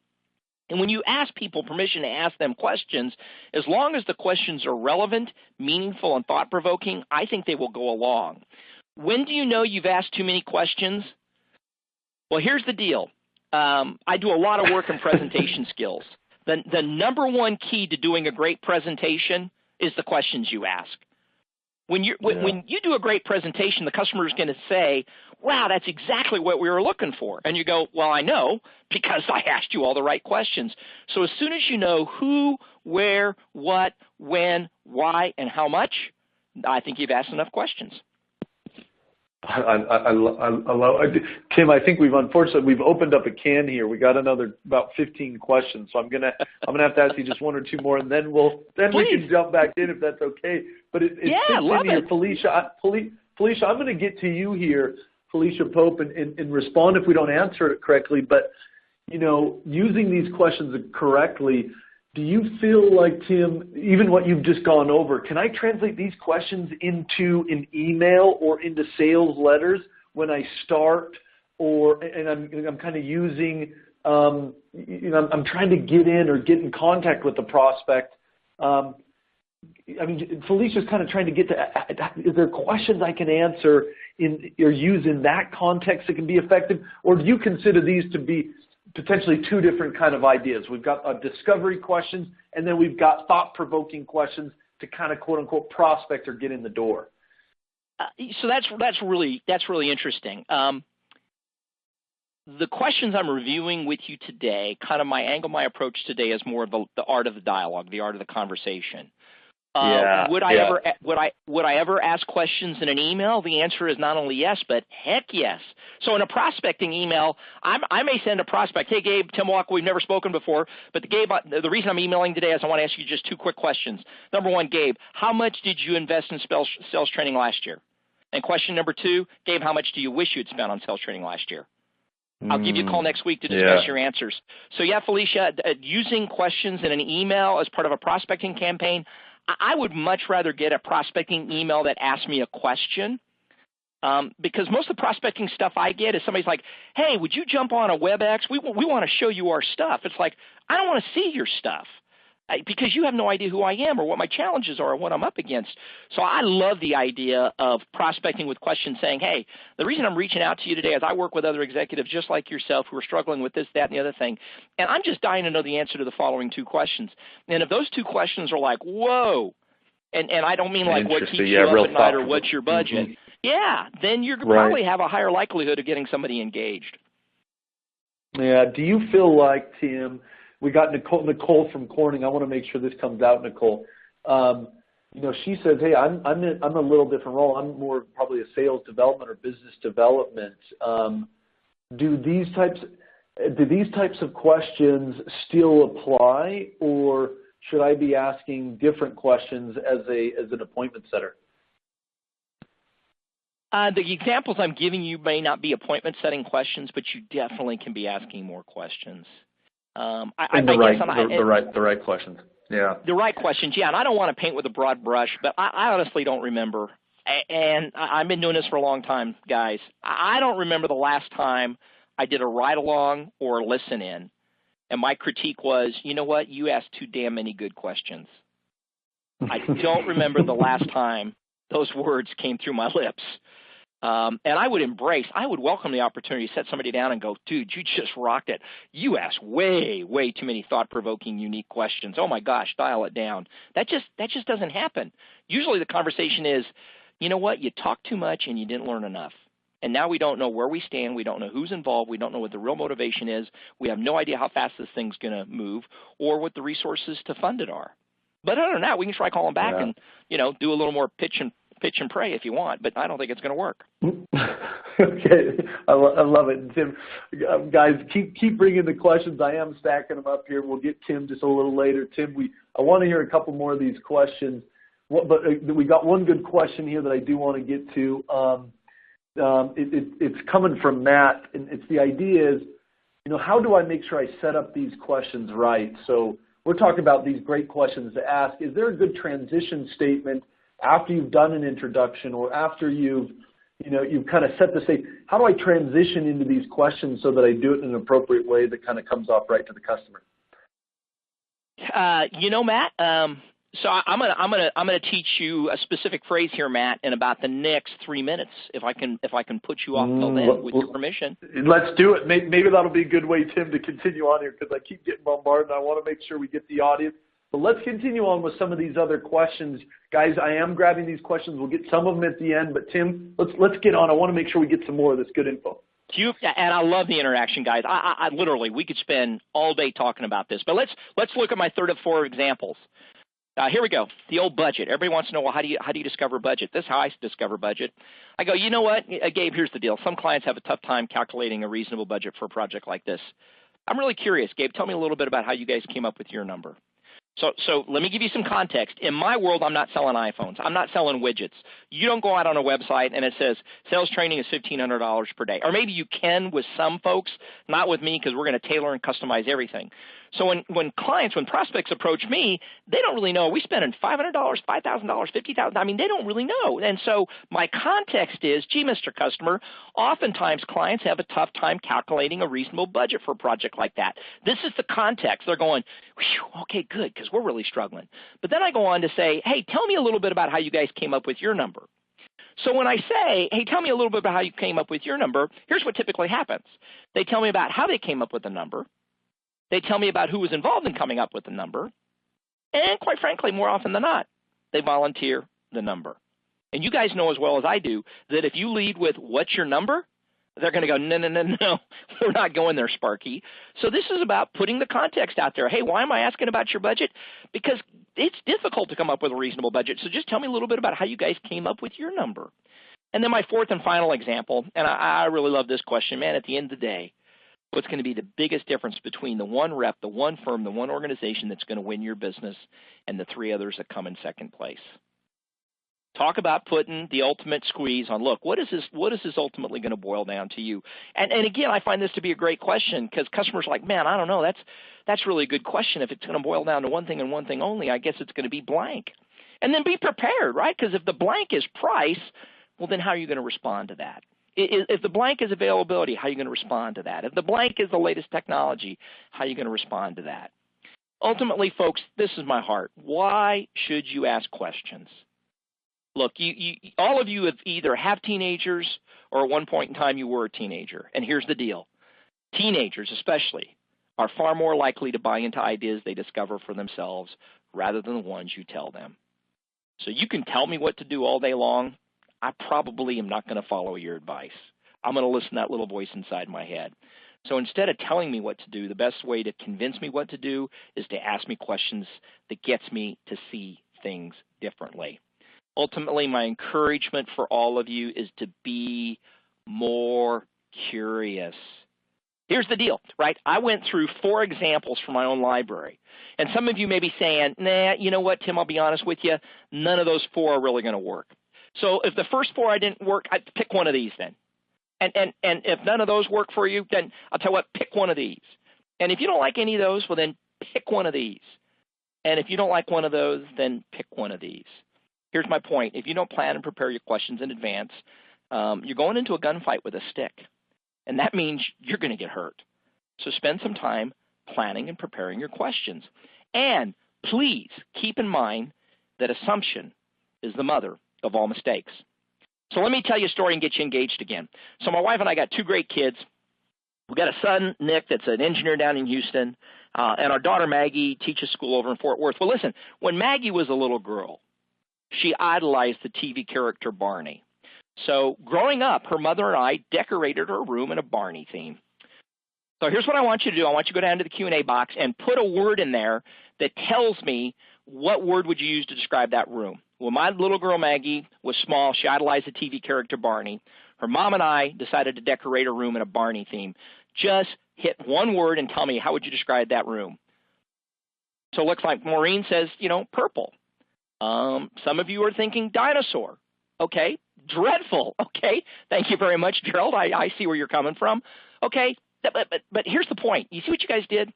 And when you ask people permission to ask them questions, as long as the questions are relevant, meaningful, and thought-provoking, I think they will go along. When do you know you've asked too many questions? Well, here's the deal. I do a lot of work in presentation skills. The number one key to doing a great presentation is the questions you ask. When you do a great presentation, the customer is going to say, wow, that's exactly what we were looking for. And you go, well, I know because I asked you all the right questions. So as soon as you know who, where, what, when, why, and how much, I think you've asked enough questions. I love Tim. I think we've opened up a can here. We got another about 15 questions, so I'm gonna have to ask you just one or two more, and then we can jump back in if that's okay. But it fits in here, Felicia. Felicia, I'm going to get to you here, Felicia Pope, and respond if we don't answer it correctly. But using these questions correctly. Do you feel like, Tim, even what you've just gone over, can I translate these questions into an email or into sales letters when I start, and I'm kind of using, I'm trying to get in or get in contact with the prospect. Felicia's kind of trying to get to, is there questions I can answer or use in that context that can be effective, or do you consider these to be potentially two different kind of ideas? We've got discovery questions, and then we've got thought-provoking questions to kind of quote-unquote prospect or get in the door. So that's really interesting. The questions I'm reviewing with you today, kind of my approach today is more of the art of the dialogue, the art of the conversation. Would I ever ask questions in an email? The answer is not only yes, but heck yes. So in a prospecting email, I may send a prospect, hey, Gabe, Tim Wackel, we've never spoken before, but Gabe, the reason I'm emailing today is I want to ask you just two quick questions. Number one, Gabe, how much did you invest in sales training last year? And question number two, Gabe, how much do you wish you'd spent on sales training last year? I'll give you a call next week to discuss your answers. So yeah, Felicia, using questions in an email as part of a prospecting campaign, I would much rather get a prospecting email that asks me a question because most of the prospecting stuff I get is somebody's like, hey, would you jump on a WebEx? We want to show you our stuff. It's like, I don't want to see your stuff because you have no idea who I am or what my challenges are or what I'm up against. So I love the idea of prospecting with questions saying, hey, the reason I'm reaching out to you today is I work with other executives just like yourself who are struggling with this, that, and the other thing. And I'm just dying to know the answer to the following two questions. And if those two questions are like, whoa, and I don't mean like what keeps you up at night or what's your budget, then you probably have a higher likelihood of getting somebody engaged. Yeah. Do you feel like, Tim, we got Nicole from Corning. I want to make sure this comes out, Nicole. She says, hey, I'm a little different role. I'm more probably a sales development or business development. Do these types of questions still apply, or should I be asking different questions as an appointment setter? The examples I'm giving you may not be appointment setting questions, but you definitely can be asking more questions. The right questions. Yeah. The right questions, yeah. And I don't want to paint with a broad brush, but I honestly don't remember. And I've been doing this for a long time, guys. I don't remember the last time I did a ride-along or a listen-in, and my critique was, you know what, you asked too damn many good questions. I don't remember the last time those words came through my lips. And I would welcome the opportunity to set somebody down and go, dude, you just rocked it. You asked way, way too many thought-provoking, unique questions. Oh, my gosh, dial it down. That just doesn't happen. Usually the conversation is, you know what, you talked too much and you didn't learn enough. And now we don't know where we stand. We don't know who's involved. We don't know what the real motivation is. We have no idea how fast this thing's going to move or what the resources to fund it are. But other than that, we can try calling back and, do a little more pitch and pray if you want, but I don't think it's going to work. Okay, I love it. Tim, guys, keep bringing the questions. I am stacking them up here. We'll get Tim just a little later. Tim, I want to hear a couple more of these questions, but we got one good question here that I do want to get to. It's coming from Matt, and it's the idea is, how do I make sure I set up these questions right? So we're talking about these great questions to ask. Is there a good transition statement after you've done an introduction or after you've kind of set the stage? How do I transition into these questions so that I do it in an appropriate way that kind of comes off right to the customer? Matt, so I'm gonna teach you a specific phrase here, Matt, in about the next 3 minutes. If I can put you off till then, with your permission. Let's do it. Maybe that'll be a good way, Tim, to continue on here because I keep getting bombarded, and I want to make sure we get the audience. But let's continue on with some of these other questions. Guys, I am grabbing these questions. We'll get some of them at the end. But, Tim, let's get on. I want to make sure we get some more of this good info. And I love the interaction, guys. I literally, we could spend all day talking about this. But let's look at my third of four examples. Here we go. The old budget. Everybody wants to know, well, how do you discover budget? This is how I discover budget. I go, you know what, Gabe, here's the deal. Some clients have a tough time calculating a reasonable budget for a project like this. I'm really curious. Gabe, tell me a little bit about how you guys came up with your number. So let me give you some context. In my world, I'm not selling iPhones. I'm not selling widgets. You don't go out on a website and it says sales training is $1,500 per day. Or maybe you can with some folks, not with me because we're going to tailor and customize everything. So when prospects approach me, they don't really know. Are we spending $500, $5,000, $50,000? I mean, they don't really know. And so my context is, gee, Mr. Customer, oftentimes clients have a tough time calculating a reasonable budget for a project like that. This is the context. They're going, okay, good, because we're really struggling. But then I go on to say, hey, tell me a little bit about how you guys came up with your number. So when I say, hey, tell me a little bit about how you came up with your number, here's what typically happens. They tell me about how they came up with the number. They tell me about who was involved in coming up with the number. And quite frankly, more often than not, they volunteer the number. And you guys know as well as I do that if you lead with, what's your number? They're going to go, no, we're not going there, Sparky. So this is about putting the context out there. Hey, why am I asking about your budget? Because it's difficult to come up with a reasonable budget. So just tell me a little bit about how you guys came up with your number. And then my fourth and final example, and I really love this question, man, at the end of the day, what's going to be the biggest difference between the one rep, the one firm, the one organization that's going to win your business and the three others that come in second place? Talk about putting the ultimate squeeze on, look, what is this ultimately going to boil down to you? And again, I find this to be a great question because customers are like, man, I don't know. That's really a good question. If it's going to boil down to one thing and one thing only, I guess it's going to be blank. And then be prepared, right? Because if the blank is price, well, then how are you going to respond to that? If the blank is availability, how are you going to respond to that? If the blank is the latest technology, how are you going to respond to that? Ultimately, folks, this is my heart. Why should you ask questions? Look, all of you either have teenagers or at one point in time you were a teenager. And here's the deal. Teenagers especially are far more likely to buy into ideas they discover for themselves rather than the ones you tell them. So you can tell me what to do all day long. I probably am not going to follow your advice. I'm going to listen to that little voice inside my head. So instead of telling me what to do, the best way to convince me what to do is to ask me questions that gets me to see things differently. Ultimately, my encouragement for all of you is to be more curious. Here's the deal, right? I went through 4 examples from my own library. And some of you may be saying, nah, you know what, Tim, I'll be honest with you, none of those 4 are really going to work. So if the first four I didn't work, I'd pick one of these then. And if none of those work for you, then I'll tell you what, pick one of these. And if you don't like any of those, well, then pick one of these. And if you don't like one of those, then pick one of these. Here's my point. If you don't plan and prepare your questions in advance, you're going into a gunfight with a stick. And that means you're going to get hurt. So spend some time planning and preparing your questions. And please keep in mind that assumption is the mother of all mistakes. So let me tell you a story and get you engaged again. So my wife and I got two great kids. We got a son, Nick, that's an engineer down in Houston, and our daughter, Maggie, teaches school over in Fort Worth. Well, listen, when Maggie was a little girl, she idolized the TV character Barney. So growing up, her mother and I decorated her room in a Barney theme. So here's what I want you to do. I want you to go down to the Q&A box and put a word in there that tells me what word would you use to describe that room. Well, my little girl Maggie was small. She idolized the TV character Barney. Her mom and I decided to decorate her room in a Barney theme. Just hit one word and tell me, how would you describe that room? So it looks like Maureen says, purple. Some of you are thinking dinosaur. Okay, dreadful. Okay, thank you very much, Gerald. I see where you're coming from. Okay, but here's the point. You see what you guys did?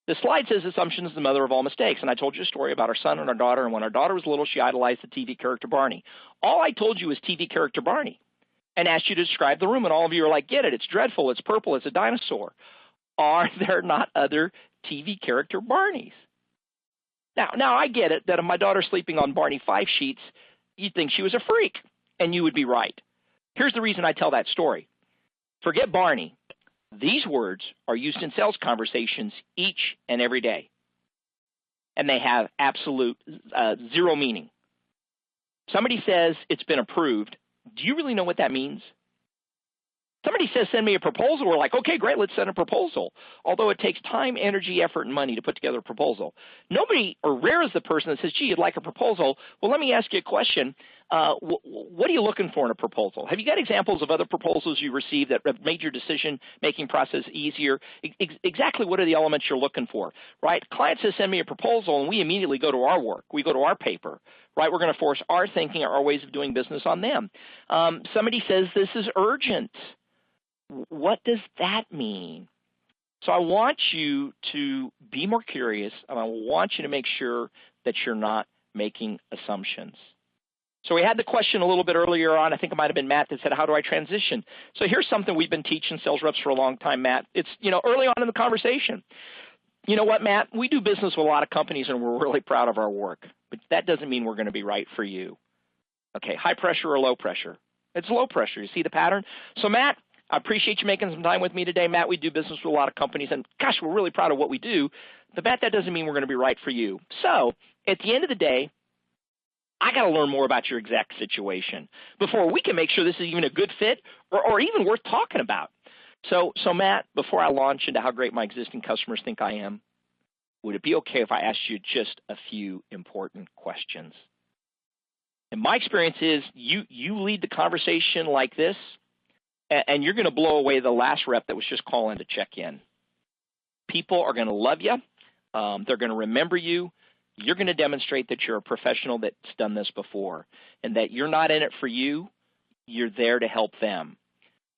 The slide says assumption is the mother of all mistakes, and I told you a story about our son and our daughter, and when our daughter was little, she idolized the TV character Barney. All I told you was TV character Barney and asked you to describe the room, and all of you are like, get it, it's dreadful, it's purple, it's a dinosaur. Are there not other TV character Barneys? Now I get it that if my daughter's sleeping on Barney 5 sheets, you'd think she was a freak, and you would be right. Here's the reason I tell that story. Forget Barney. These words are used in sales conversations each and every day, and they have absolute zero meaning. Somebody says it's been approved. Do you really know what that means? Somebody says, send me a proposal. We're like, okay, great, let's send a proposal. Although it takes time, energy, effort, and money to put together a proposal. Nobody, or rare is the person that says, gee, you'd like a proposal. Well, let me ask you a question. What are you looking for in a proposal? Have you got examples of other proposals you received that have made your decision-making process easier? Exactly what are the elements you're looking for, right? Client says, send me a proposal, and we immediately go to our work. We go to our paper, right? We're going to force our thinking, our ways of doing business on them. Somebody says, this is urgent. What does that mean? So I want you to be more curious, and I want you to make sure that you're not making assumptions. So we had the question a little bit earlier on. I think it might have been Matt that said, how do I transition? So here's something we've been teaching sales reps for a long time, Matt. It's, early on in the conversation. You know what, Matt? We do business with a lot of companies, and we're really proud of our work. But that doesn't mean we're going to be right for you. Okay, high pressure or low pressure? It's low pressure. You see the pattern? So, Matt, I appreciate you making some time with me today. Matt, we do business with a lot of companies, and gosh, we're really proud of what we do. But Matt, that doesn't mean we're going to be right for you. So at the end of the day, I got to learn more about your exact situation before we can make sure this is even a good fit or even worth talking about. So Matt, before I launch into how great my existing customers think I am, would it be okay if I asked you just a few important questions? And my experience is you lead the conversation like this, and you're going to blow away the last rep that was just calling to check in. People are going to love you. They're going to remember you. You're going to demonstrate that you're a professional that's done this before and that you're not in it for you. You're there to help them.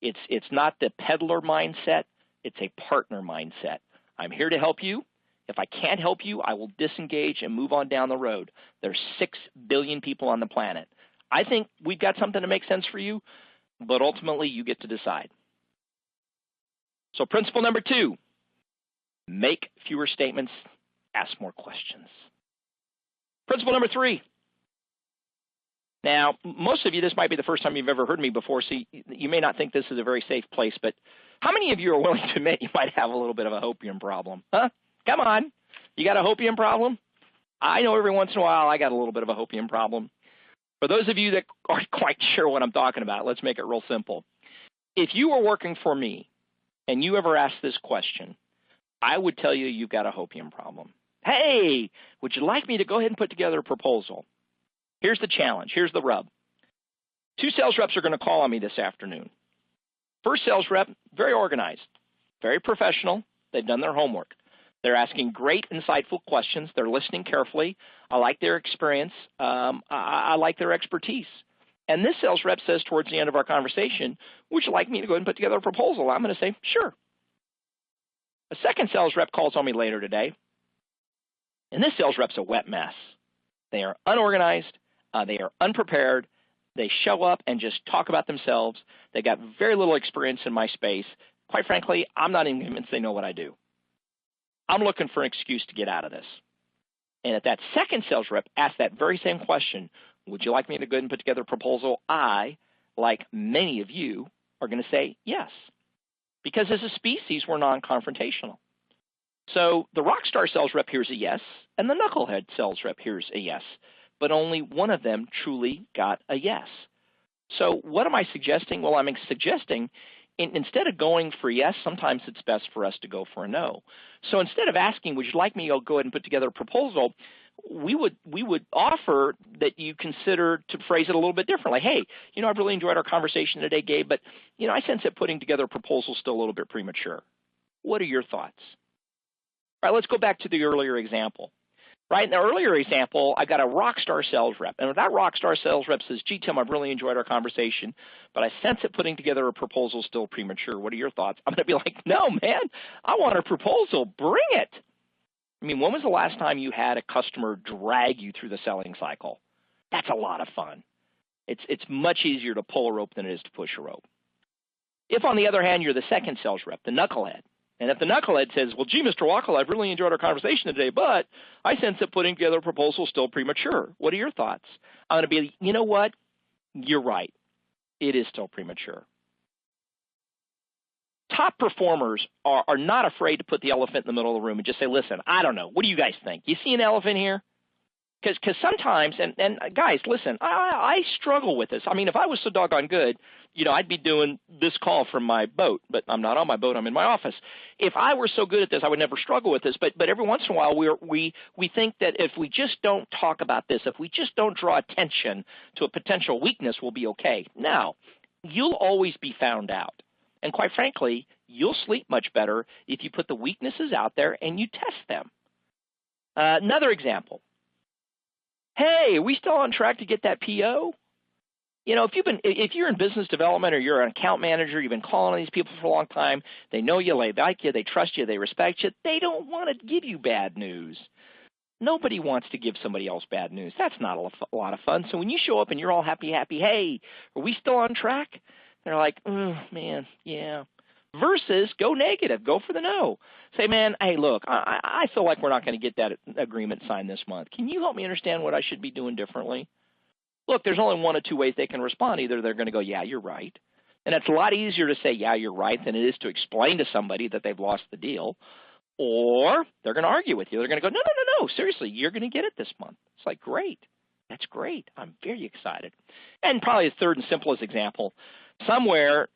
It's not the peddler mindset. It's a partner mindset. I'm here to help you. If I can't help you, I will disengage and move on down the road. There's 6 billion people on the planet. I think we've got something to make sense for you, but ultimately you get to decide. So principle number 2, make fewer statements, ask more questions. Principle number 3. Now, most of you, this might be the first time you've ever heard me before, so you may not think this is a very safe place, but how many of you are willing to admit you might have a little bit of a hopium problem? Huh? Come on. You got a hopium problem? I know every once in a while I got a little bit of a hopium problem. For those of you that aren't quite sure what I'm talking about, let's make it real simple. If you were working for me and you ever asked this question, I would tell you you've got a hopium problem. Hey, would you like me to go ahead and put together a proposal? Here's the challenge. Here's the rub. 2 sales reps are going to call on me this afternoon. First sales rep, very organized, very professional. They've done their homework. They're asking great, insightful questions. They're listening carefully. I like their experience. I like their expertise. and this sales rep says towards the end of our conversation, would you like me to go ahead and put together a proposal? I'm going to say, sure. A second sales rep calls on me later today, and this sales rep's a wet mess. They are unorganized. They are unprepared. They show up and just talk about themselves. They got very little experience in my space. Quite frankly, I'm not even convinced they know what I do. I'm looking for an excuse to get out of this. And if that second sales rep asks that very same question, would you like me to go ahead and put together a proposal? I, like many of you, are going to say yes. Because as a species, we're non-confrontational. So the rock star sales rep hears a yes, and the knucklehead sales rep hears a yes. But only one of them truly got a yes. So what am I suggesting? Well, I'm suggesting instead of going for yes, sometimes it's best for us to go for a no. So instead of asking, would you like me to go ahead and put together a proposal, we would offer that you consider to phrase it a little bit differently. Hey, I've really enjoyed our conversation today, Gabe, but, I sense that putting together a proposal is still a little bit premature. What are your thoughts? All right, let's go back to the earlier example. Right, in the earlier example, I got a rock star sales rep. And if that rock star sales rep says, gee, Tim, I've really enjoyed our conversation, but I sense that putting together a proposal is still premature. What are your thoughts? I'm going to be like, no, man, I want a proposal. Bring it. I mean, when was the last time you had a customer drag you through the selling cycle? That's a lot of fun. It's much easier to pull a rope than it is to push a rope. If, on the other hand, you're the second sales rep, the knucklehead, and if the knucklehead says, well, gee, Mr. Wackel, I've really enjoyed our conversation today, but I sense that putting together a proposal is still premature. What are your thoughts? I'm going to be, you know what? You're right. It is still premature. Top performers are not afraid to put the elephant in the middle of the room and just say, listen, I don't know. What do you guys think? You see an elephant here? Because sometimes, and guys, listen, I struggle with this. I mean, if I was so doggone good, I'd be doing this call from my boat, but I'm not on my boat. I'm in my office. If I were so good at this, I would never struggle with this. But every once in a while, we think that if we just don't talk about this, if we just don't draw attention to a potential weakness, we'll be okay. Now, you'll always be found out. And quite frankly, you'll sleep much better if you put the weaknesses out there and you test them. Another example. Hey, are we still on track to get that PO? If you're in business development or you're an account manager, you've been calling on these people for a long time, they know you, they like you, they trust you, they respect you, they don't want to give you bad news. Nobody wants to give somebody else bad news. That's not a lot of fun. So when you show up and you're all happy, hey, are we still on track? They're like, oh, man, yeah. Versus go negative, go for the no. Say, man, hey, look, I feel like we're not going to get that agreement signed this month. Can you help me understand what I should be doing differently? Look, there's only one of two ways they can respond. Either they're going to go, yeah, you're right. And it's a lot easier to say, yeah, you're right, than it is to explain to somebody that they've lost the deal. Or they're going to argue with you. They're going to go, no, seriously, you're going to get it this month. It's like, great. That's great. I'm very excited. And probably the third and simplest example, somewhere,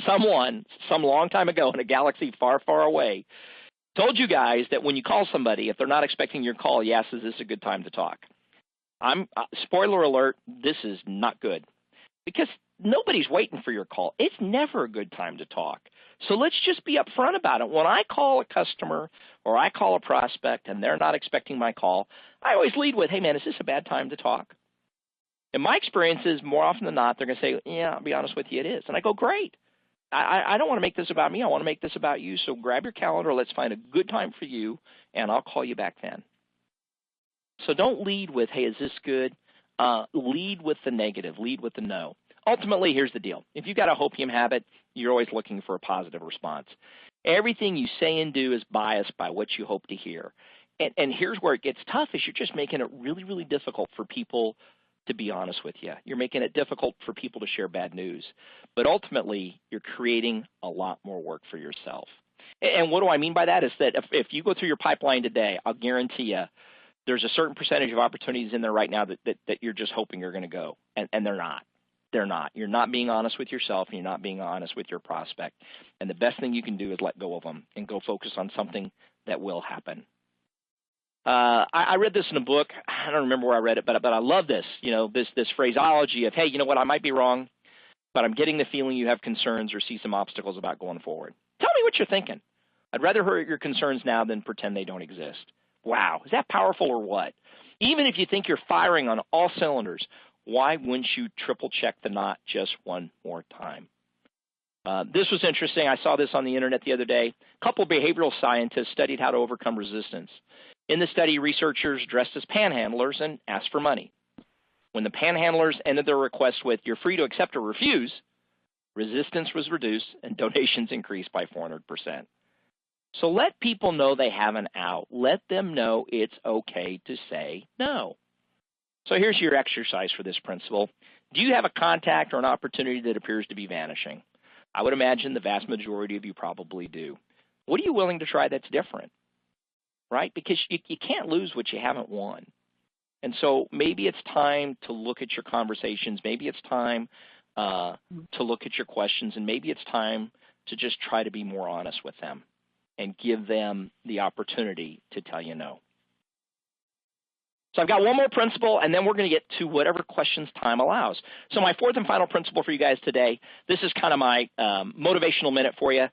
someone, some long time ago in a galaxy far, far away, told you guys that when you call somebody, if they're not expecting your call, yes, is this a good time to talk? Spoiler alert, this is not good because nobody's waiting for your call. It's never a good time to talk. So let's just be upfront about it. When I call a customer or I call a prospect and they're not expecting my call, I always lead with, hey, man, is this a bad time to talk? And my experience is more often than not, they're going to say, yeah, I'll be honest with you, it is. And I go, great. I don't want to make this about me. I want to make this about you. So grab your calendar. Let's find a good time for you, and I'll call you back then. So don't lead with, hey, is this good? Lead with the negative. Lead with the no. Ultimately, here's the deal. If you've got a hopium habit, you're always looking for a positive response. Everything you say and do is biased by what you hope to hear. And here's where it gets tough is you're just making it really, really difficult for people to be honest with you. You're making it difficult for people to share bad news. But ultimately, you're creating a lot more work for yourself. And what do I mean by that is that if you go through your pipeline today, I'll guarantee you there's a certain percentage of opportunities in there right now that you're just hoping are going to go, and they're not. They're not. You're not being honest with yourself, and you're not being honest with your prospect. And the best thing you can do is let go of them and go focus on something that will happen. I read this in a book. I don't remember where I read it, but I love this. This phraseology of, hey, you know what, I might be wrong, but I'm getting the feeling you have concerns or see some obstacles about going forward. Tell me what you're thinking. I'd rather hear your concerns now than pretend they don't exist. Wow, is that powerful or what? Even if you think you're firing on all cylinders, why wouldn't you triple check the knot just one more time? This was interesting. I saw this on the internet the other day. A couple of behavioral scientists studied how to overcome resistance. In the study, researchers dressed as panhandlers and asked for money. When the panhandlers ended their request with, "You're free to accept or refuse," resistance was reduced and donations increased by 400%. So let people know they have an out. Let them know it's okay to say no. So here's your exercise for this principle. Do you have a contact or an opportunity that appears to be vanishing? I would imagine the vast majority of you probably do. What are you willing to try that's different? Right? Because you can't lose what you haven't won. And so maybe it's time to look at your conversations. Maybe it's time to look at your questions. And maybe it's time to just try to be more honest with them and give them the opportunity to tell you no. So I've got one more principle, and then we're going to get to whatever questions time allows. So my fourth and final principle for you guys today, this is kind of my motivational minute for you.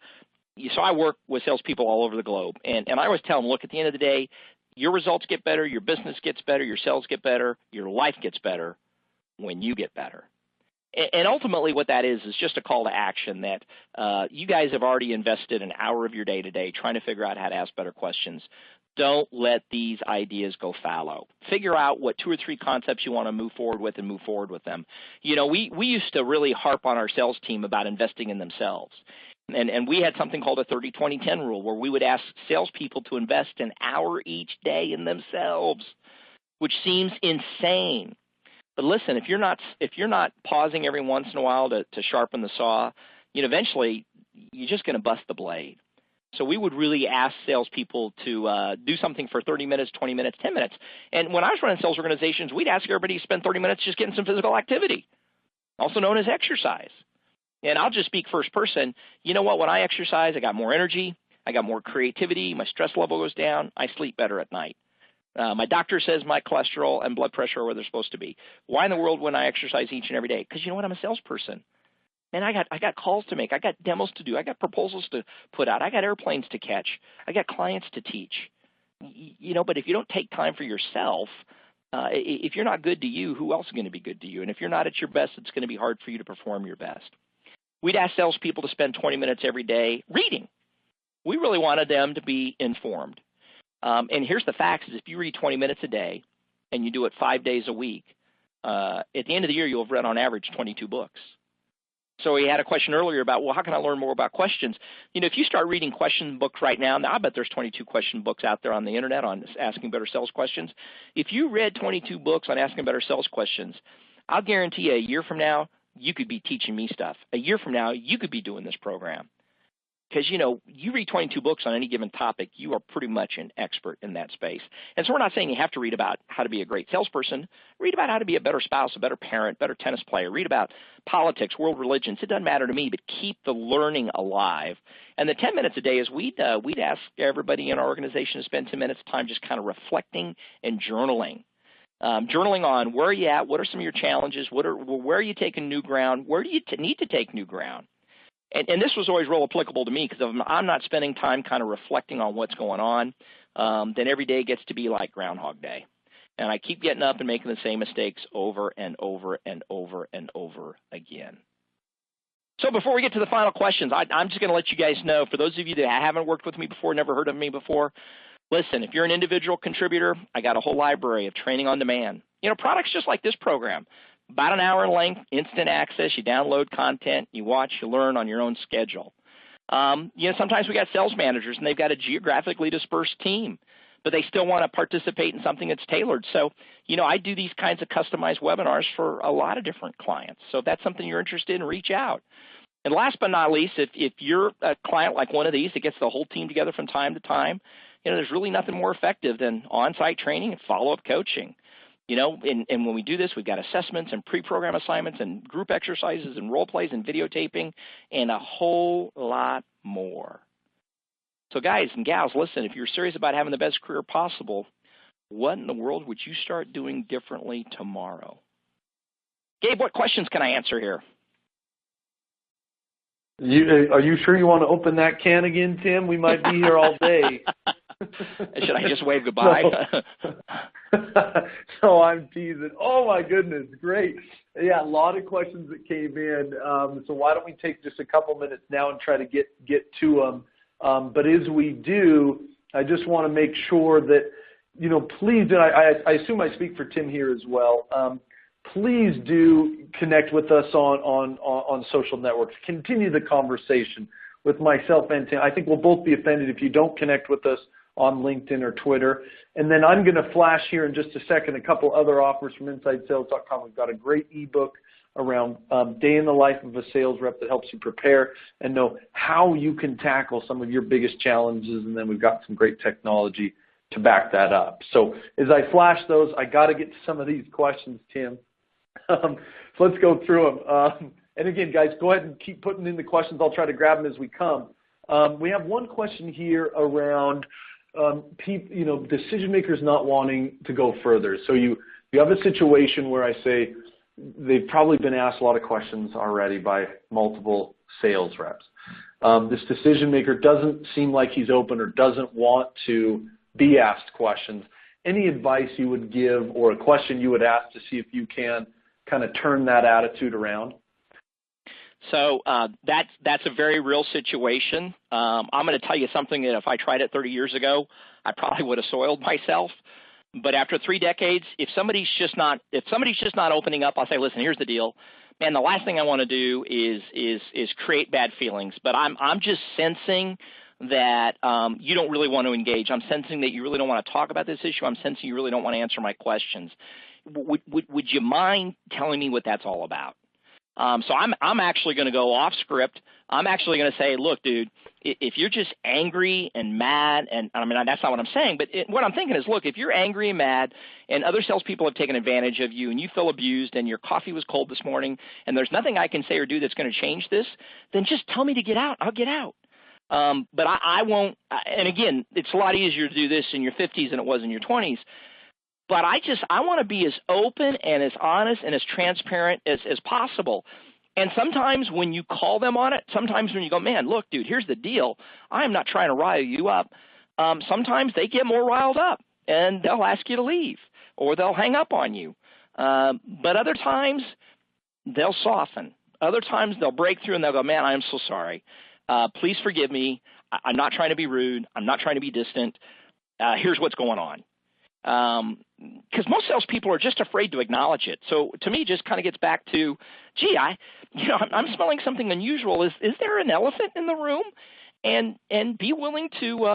So I work with salespeople all over the globe, and I always tell them, look, at the end of the day, your results get better, your business gets better, your sales get better, your life gets better when you get better. And ultimately what that is just a call to action that you guys have already invested an hour of your day today trying to figure out how to ask better questions. Don't let these ideas go fallow. Figure out what 2 or 3 concepts you want to move forward with and move forward with them. You know, we used to really harp on our sales team about investing in themselves. And we had something called a 30-20-10 rule where we would ask salespeople to invest an hour each day in themselves, which seems insane. But listen, if you're not pausing every once in a while to sharpen the saw, you know, eventually you're just going to bust the blade. So we would really ask salespeople to do something for 30 minutes, 20 minutes, 10 minutes. And when I was running sales organizations, we'd ask everybody to spend 30 minutes just getting some physical activity, also known as exercise. And I'll just speak first person. You know what? When I exercise, I got more energy. I got more creativity. My stress level goes down. I sleep better at night. My doctor says my cholesterol and blood pressure are where they're supposed to be. Why in the world wouldn't I exercise each and every day? Because you know what? I'm a salesperson. And I got calls to make. I got demos to do. I got proposals to put out. I got airplanes to catch. I got clients to teach. You know, but if you don't take time for yourself, if you're not good to you, who else is going to be good to you? And if you're not at your best, it's going to be hard for you to perform your best. We'd ask salespeople to spend 20 minutes every day reading. We really wanted them to be informed. And here's the facts: is if you read 20 minutes a day and you do it 5 days a week, at the end of the year, you'll have read on average 22 books. So we had a question earlier about, well, how can I learn more about questions? You know, if you start reading question books right now, I bet there's 22 question books out there on the internet on asking better sales questions. If you read 22 books on asking better sales questions, I'll guarantee you a year from now, you could be teaching me stuff. A year from now, you could be doing this program. Because, you know, you read 22 books on any given topic, you are pretty much an expert in that space. And so we're not saying you have to read about how to be a great salesperson. Read about how to be a better spouse, a better parent, better tennis player. Read about politics, world religions. It doesn't matter to me, but keep the learning alive. And the 10 minutes a day is we'd ask everybody in our organization to spend 10 minutes time just kind of reflecting and journaling. Journaling on where are you at, what are some of your challenges, where are you taking new ground, where do you need to take new ground? And this was always real applicable to me because if I'm not spending time kind of reflecting on what's going on, then every day gets to be like Groundhog Day. And I keep getting up and making the same mistakes over and over and over and over again. So before we get to the final questions, I'm just going to let you guys know, for those of you that haven't worked with me before, never heard of me before, listen, if you're an individual contributor, I got a whole library of training on demand. You know, products just like this program. About an hour in length, instant access. You download content, you watch, you learn on your own schedule. You know, sometimes we got sales managers and they've got a geographically dispersed team, but they still want to participate in something that's tailored. So, you know, I do these kinds of customized webinars for a lot of different clients. So if that's something you're interested in, reach out. And last but not least, if you're a client like one of these that gets the whole team together from time to time, you know, there's really nothing more effective than on-site training and follow-up coaching. You know, and when we do this, we've got assessments and pre-program assignments and group exercises and role plays and videotaping and a whole lot more. So guys and gals, listen, if you're serious about having the best career possible, what in the world would you start doing differently tomorrow? Gabe, what questions can I answer here? Are you sure you want to open that can again, Tim? We might be here all day. Should I just wave goodbye? No, I'm teasing. Oh, my goodness. Great. Yeah, a lot of questions that came in. So why don't we take just a couple minutes now and try to get to them. But as we do, I just want to make sure that, please, and I assume I speak for Tim here as well, please do connect with us on social networks. Continue the conversation with myself and Tim. I think we'll both be offended if you don't connect with us on LinkedIn or Twitter. And then I'm going to flash here in just a second a couple other offers from InsideSales.com. We've got a great ebook around day in the life of a sales rep that helps you prepare and know how you can tackle some of your biggest challenges. And then we've got some great technology to back that up. So as I flash those, I got to get to some of these questions, Tim. So let's go through them. And again, guys, go ahead and keep putting in the questions. I'll try to grab them as we come. We have one question here around decision makers not wanting to go further. So you have a situation where I say they've probably been asked a lot of questions already by multiple sales reps. This decision maker doesn't seem like he's open or doesn't want to be asked questions. Any advice you would give or a question you would ask to see if you can kind of turn that attitude around? So that's a very real situation. I'm going to tell you something that if I tried it 30 years ago, I probably would have soiled myself. But after 3 decades, if somebody's just not opening up, I'll say, listen, here's the deal, man. The last thing I want to do is create bad feelings. But I'm just sensing that you don't really want to engage. I'm sensing that you really don't want to talk about this issue. I'm sensing you really don't want to answer my questions. Would you mind telling me what that's all about? So I'm actually going to go off script. I'm actually going to say, look, dude, if you're just angry and mad, and I mean, that's not what I'm saying, but what I'm thinking is, look, if you're angry and mad and other salespeople have taken advantage of you and you feel abused and your coffee was cold this morning and there's nothing I can say or do that's going to change this, then just tell me to get out. I'll get out. But I won't. And again, it's a lot easier to do this in your 50s than it was in your 20s. But I want to be as open and as honest and as transparent as possible. And sometimes when you call them on it, sometimes when you go, man, look, dude, here's the deal. I am not trying to rile you up. Sometimes they get more riled up and they'll ask you to leave or they'll hang up on you. But other times they'll soften. Other times they'll break through and they'll go, man, I am so sorry. Please forgive me. I'm not trying to be rude. I'm not trying to be distant. Here's what's going on. Because most salespeople are just afraid to acknowledge it. So to me, it just kind of gets back to, gee, I'm smelling something unusual. Is there an elephant in the room? And be willing to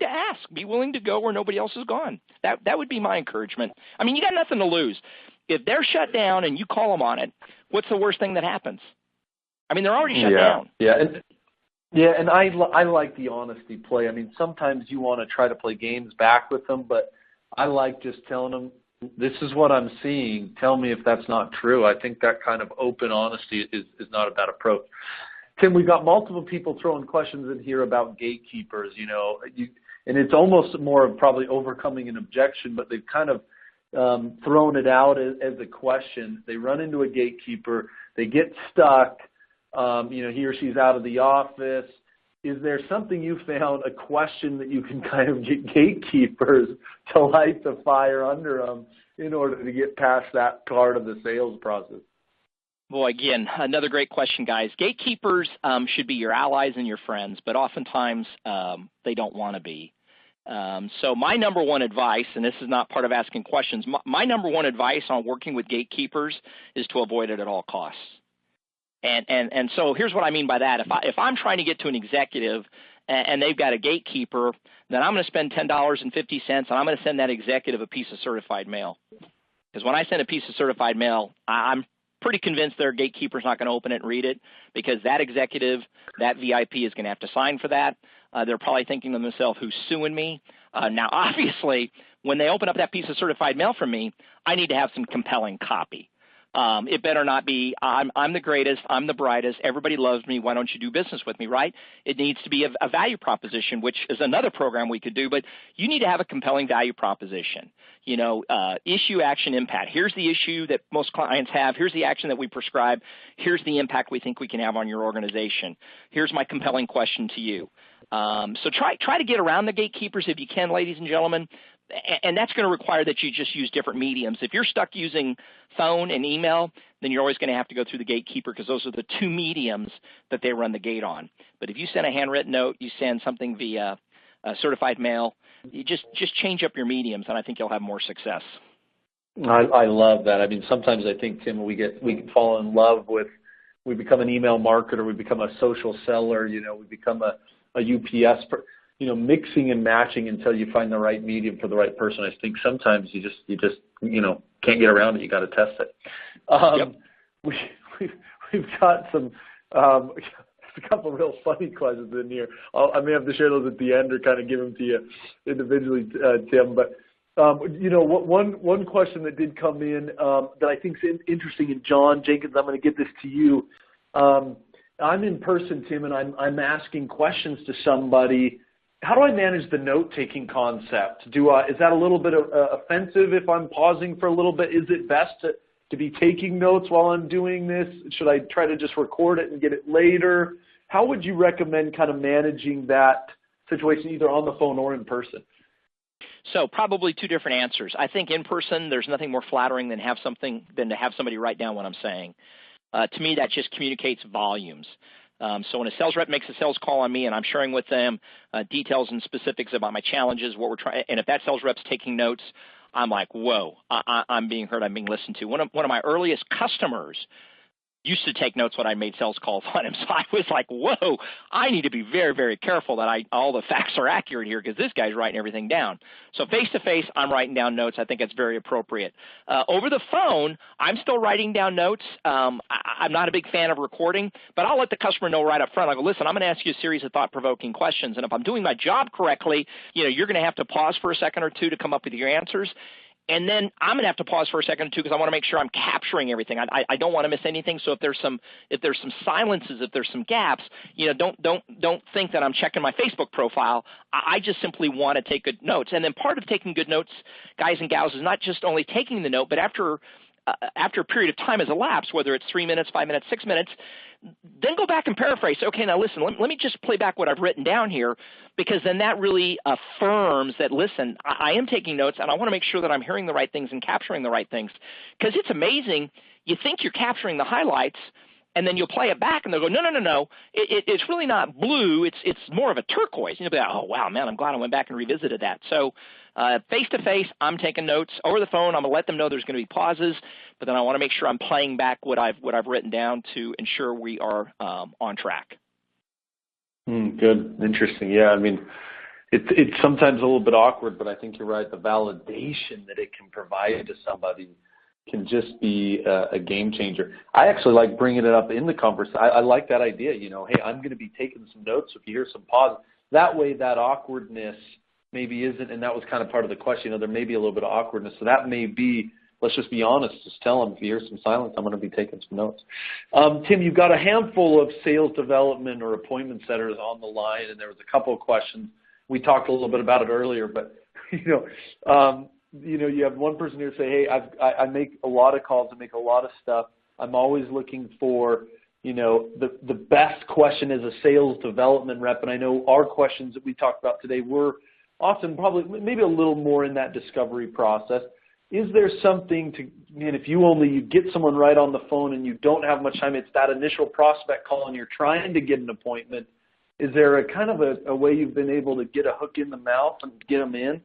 ask. Be willing to go where nobody else has gone. That would be my encouragement. I mean, you got nothing to lose. If they're shut down and you call them on it, what's the worst thing that happens? I mean, they're already shut down. And I like the honesty play. I mean, sometimes you want to try to play games back with them, but I like just telling them, this is what I'm seeing. Tell me if that's not true. I think that kind of open honesty is not a bad approach. Tim, we've got multiple people throwing questions in here about gatekeepers, and it's almost more of probably overcoming an objection, but they've kind of thrown it out as a question. They run into a gatekeeper. They get stuck. He or she's out of the office. Is there something you found, a question that you can kind of get gatekeepers to light the fire under them in order to get past that part of the sales process? Boy, again, another great question, guys. Gatekeepers should be your allies and your friends, but oftentimes they don't want to be. So my number one advice, and this is not part of asking questions, my number one advice on working with gatekeepers is to avoid it at all costs. And so here's what I mean by that. If I'm trying to get to an executive and they've got a gatekeeper, then I'm going to spend $10.50 and I'm going to send that executive a piece of certified mail. Because when I send a piece of certified mail, I'm pretty convinced their gatekeeper's not going to open it and read it because that executive, that VIP is going to have to sign for that. They're probably thinking to themselves, who's suing me? Now, obviously, when they open up that piece of certified mail from me, I need to have some compelling copy. It better not be, I'm the greatest, I'm the brightest, everybody loves me, why don't you do business with me, right? It needs to be a value proposition, which is another program we could do, but you need to have a compelling value proposition. Issue, action, impact. Here's the issue that most clients have. Here's the action that we prescribe. Here's the impact we think we can have on your organization. Here's my compelling question to you. So try to get around the gatekeepers if you can, ladies and gentlemen. And that's going to require that you just use different mediums. If you're stuck using phone and email, then you're always going to have to go through the gatekeeper because those are the two mediums that they run the gate on. But if you send a handwritten note, you send something via certified mail, you just change up your mediums, and I think you'll have more success. I love that. I mean, sometimes I think, Tim, we fall in love with, we become an email marketer, we become a social seller, we become a UPS mixing and matching until you find the right medium for the right person. I think sometimes you just can't get around it. You got to test it. Yep. We've got some a couple of real funny questions in here. I may have to share those at the end or kind of give them to you individually, Tim. But one question that did come in that I think is interesting, and John Jenkins, I'm going to get this to you. I'm in person, Tim, and I'm asking questions to somebody. How do I manage the note-taking concept? Is that a little bit offensive if I'm pausing for a little bit? Is it best to be taking notes while I'm doing this? Should I try to just record it and get it later? How would you recommend kind of managing that situation, either on the phone or in person? So probably two different answers. I think in person, there's nothing more flattering than to have somebody write down what I'm saying. To me, that just communicates volumes. So when a sales rep makes a sales call on me and I'm sharing with them details and specifics about my challenges, what we're trying, and if that sales rep's taking notes, I'm like, whoa, I'm being heard, I'm being listened to. One of my earliest customers used to take notes when I made sales calls on him. So I was like, whoa, I need to be very, very careful that all the facts are accurate here because this guy's writing everything down. So face-to-face, I'm writing down notes. I think it's very appropriate. Over the phone, I'm still writing down notes. I'm not a big fan of recording, but I'll let the customer know right up front. I go, listen, I'm going to ask you a series of thought-provoking questions, and if I'm doing my job correctly, you're going to have to pause for a second or two to come up with your answers. And then I'm going to have to pause for a second or two because I want to make sure I'm capturing everything. I don't want to miss anything. So if there's some silences, if there's some gaps, don't think that I'm checking my Facebook profile. I just simply want to take good notes. And then part of taking good notes, guys and gals, is not just only taking the note, but after a period of time has elapsed, whether it's 3 minutes, 5 minutes, 6 minutes, then go back and paraphrase. Okay, now listen, let me just play back what I've written down here, because then that really affirms that, listen, I am taking notes and I want to make sure that I'm hearing the right things and capturing the right things. Because it's amazing. You think you're capturing the highlights, and then you'll play it back and they'll go, no. It's really not blue. It's more of a turquoise. And you'll be like, oh, wow, man, I'm glad I went back and revisited that. So face-to-face, I'm taking notes. Over the phone, I'm going to let them know there's going to be pauses, but then I want to make sure I'm playing back what I've written down to ensure we are on track. Good. Interesting. Yeah, I mean, it's sometimes a little bit awkward, but I think you're right. The validation that it can provide to somebody can just be a game changer. I actually like bringing it up in the conversation. I like that idea, hey, I'm going to be taking some notes. If you hear some pause, that way that awkwardness maybe isn't, and that was kind of part of the question, there may be a little bit of awkwardness. So that may be, let's just be honest, just tell them if you hear some silence, I'm going to be taking some notes. Tim, you've got a handful of sales development or appointment setters on the line, and there was a couple of questions. We talked a little bit about it earlier, but, you have one person here say, hey, I make a lot of calls, I make a lot of stuff. I'm always looking for, the best question as a sales development rep. And I know our questions that we talked about today were often probably maybe a little more in that discovery process. Is there something if you get someone right on the phone and you don't have much time, it's that initial prospect call and you're trying to get an appointment. Is there a kind of a way you've been able to get a hook in the mouth and get them in?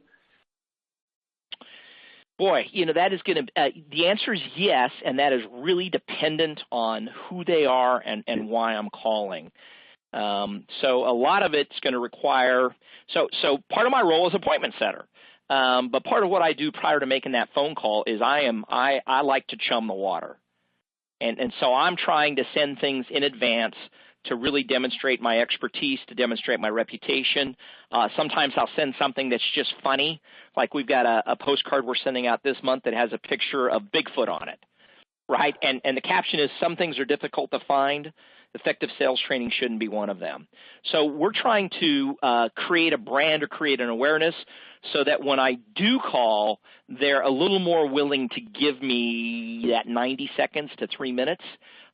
Boy, that is going to the answer is yes, and that is really dependent on who they are and why I'm calling. So a lot of it's going to require so part of my role is appointment setter. But part of what I do prior to making that phone call is I like to chum the water. And so I'm trying to send things in advance to really demonstrate my expertise, to demonstrate my reputation. Sometimes I'll send something that's just funny. Like we've got a postcard we're sending out this month that has a picture of Bigfoot on it, right? And the caption is, some things are difficult to find. Effective sales training shouldn't be one of them. So we're trying to create a brand or create an awareness so that when I do call, they're a little more willing to give me that 90 seconds to 3 minutes.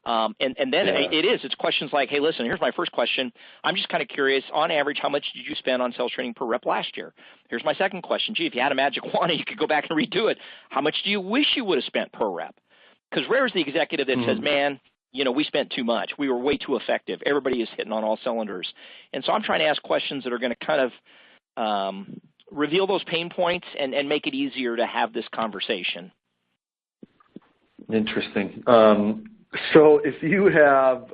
And then it's questions like, hey, listen, here's my first question. I'm just kind of curious, on average, how much did you spend on sales training per rep last year? Here's my second question. Gee, if you had a magic wand, you could go back and redo it. How much do you wish you would have spent per rep? Because rare is the executive that says, man, we spent too much. We were way too effective. Everybody is hitting on all cylinders. And so I'm trying to ask questions that are going to kind of reveal those pain points and make it easier to have this conversation. Interesting. So if you have,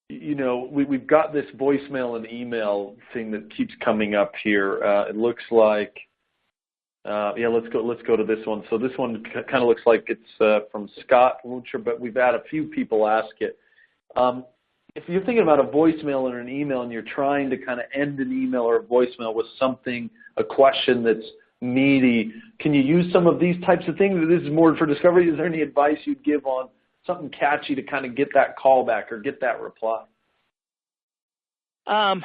we've got this voicemail and email thing that keeps coming up here. It looks like, let's go to this one. So this one kind of looks like it's from Scott, but we've had a few people ask it. If you're thinking about a voicemail or an email and you're trying to kind of end an email or a voicemail with something, a question that's meaty, can you use some of these types of things? This is more for discovery. Is there any advice you'd give on something catchy to kind of get that call back or get that reply? If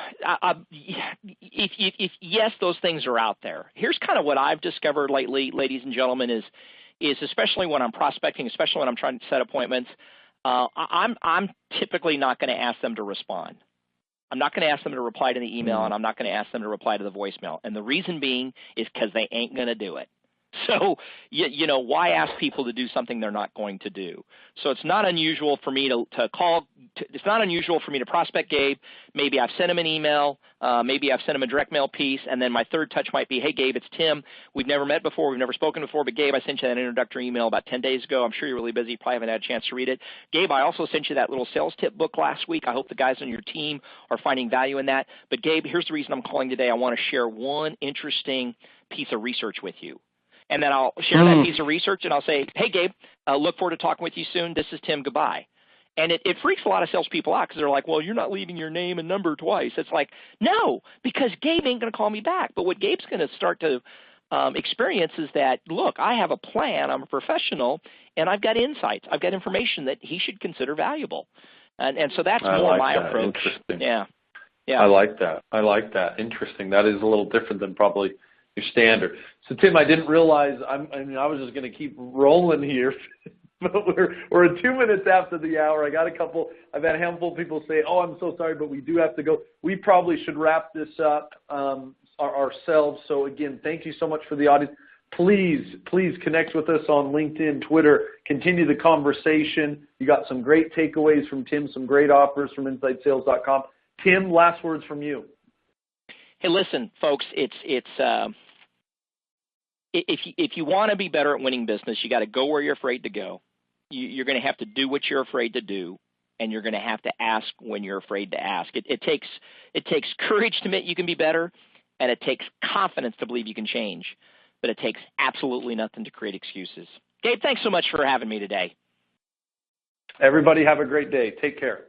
yes, those things are out there. Here's kind of what I've discovered lately, ladies and gentlemen, is especially when I'm prospecting, especially when I'm trying to set appointments, I'm typically not going to ask them to respond. I'm not going to ask them to reply to the email, and I'm not going to ask them to reply to the voicemail. And the reason being is because they ain't going to do it. So, why ask people to do something they're not going to do? So it's not unusual for me to call. It's not unusual for me to prospect Gabe. Maybe I've sent him an email. Maybe I've sent him a direct mail piece. And then my third touch might be, hey, Gabe, it's Tim. We've never met before. We've never spoken before. But, Gabe, I sent you that introductory email about 10 days ago. I'm sure you're really busy. You probably haven't had a chance to read it. Gabe, I also sent you that little sales tip book last week. I hope the guys on your team are finding value in that. But, Gabe, here's the reason I'm calling today. I want to share one interesting piece of research with you. And then I'll share that piece of research, and I'll say, hey, Gabe, look forward to talking with you soon. This is Tim. Goodbye. And it freaks a lot of salespeople out because they're like, well, you're not leaving your name and number twice. It's like, no, because Gabe ain't going to call me back. But what Gabe's going to start to experience is that, look, I have a plan. I'm a professional, and I've got insights. I've got information that he should consider valuable. And so that's more my approach. Yeah. I like that. Interesting. That is a little different than probably your standard. So, Tim, I didn't realize I was just going to keep rolling here, but we're 2 minutes after the hour. I've had a handful of people say, oh, I'm so sorry, but we do have to go. We probably should wrap this up ourselves. So, again, thank you so much for the audience. Please connect with us on LinkedIn, Twitter. Continue the conversation. You got some great takeaways from Tim, some great offers from InsideSales.com. Tim, last words from you. Hey, listen, folks, if you want to be better at winning business, you got to go where you're afraid to go. You're going to have to do what you're afraid to do, and you're going to have to ask when you're afraid to ask. It takes courage to admit you can be better, and it takes confidence to believe you can change, but it takes absolutely nothing to create excuses. Gabe, thanks so much for having me today. Everybody have a great day. Take care.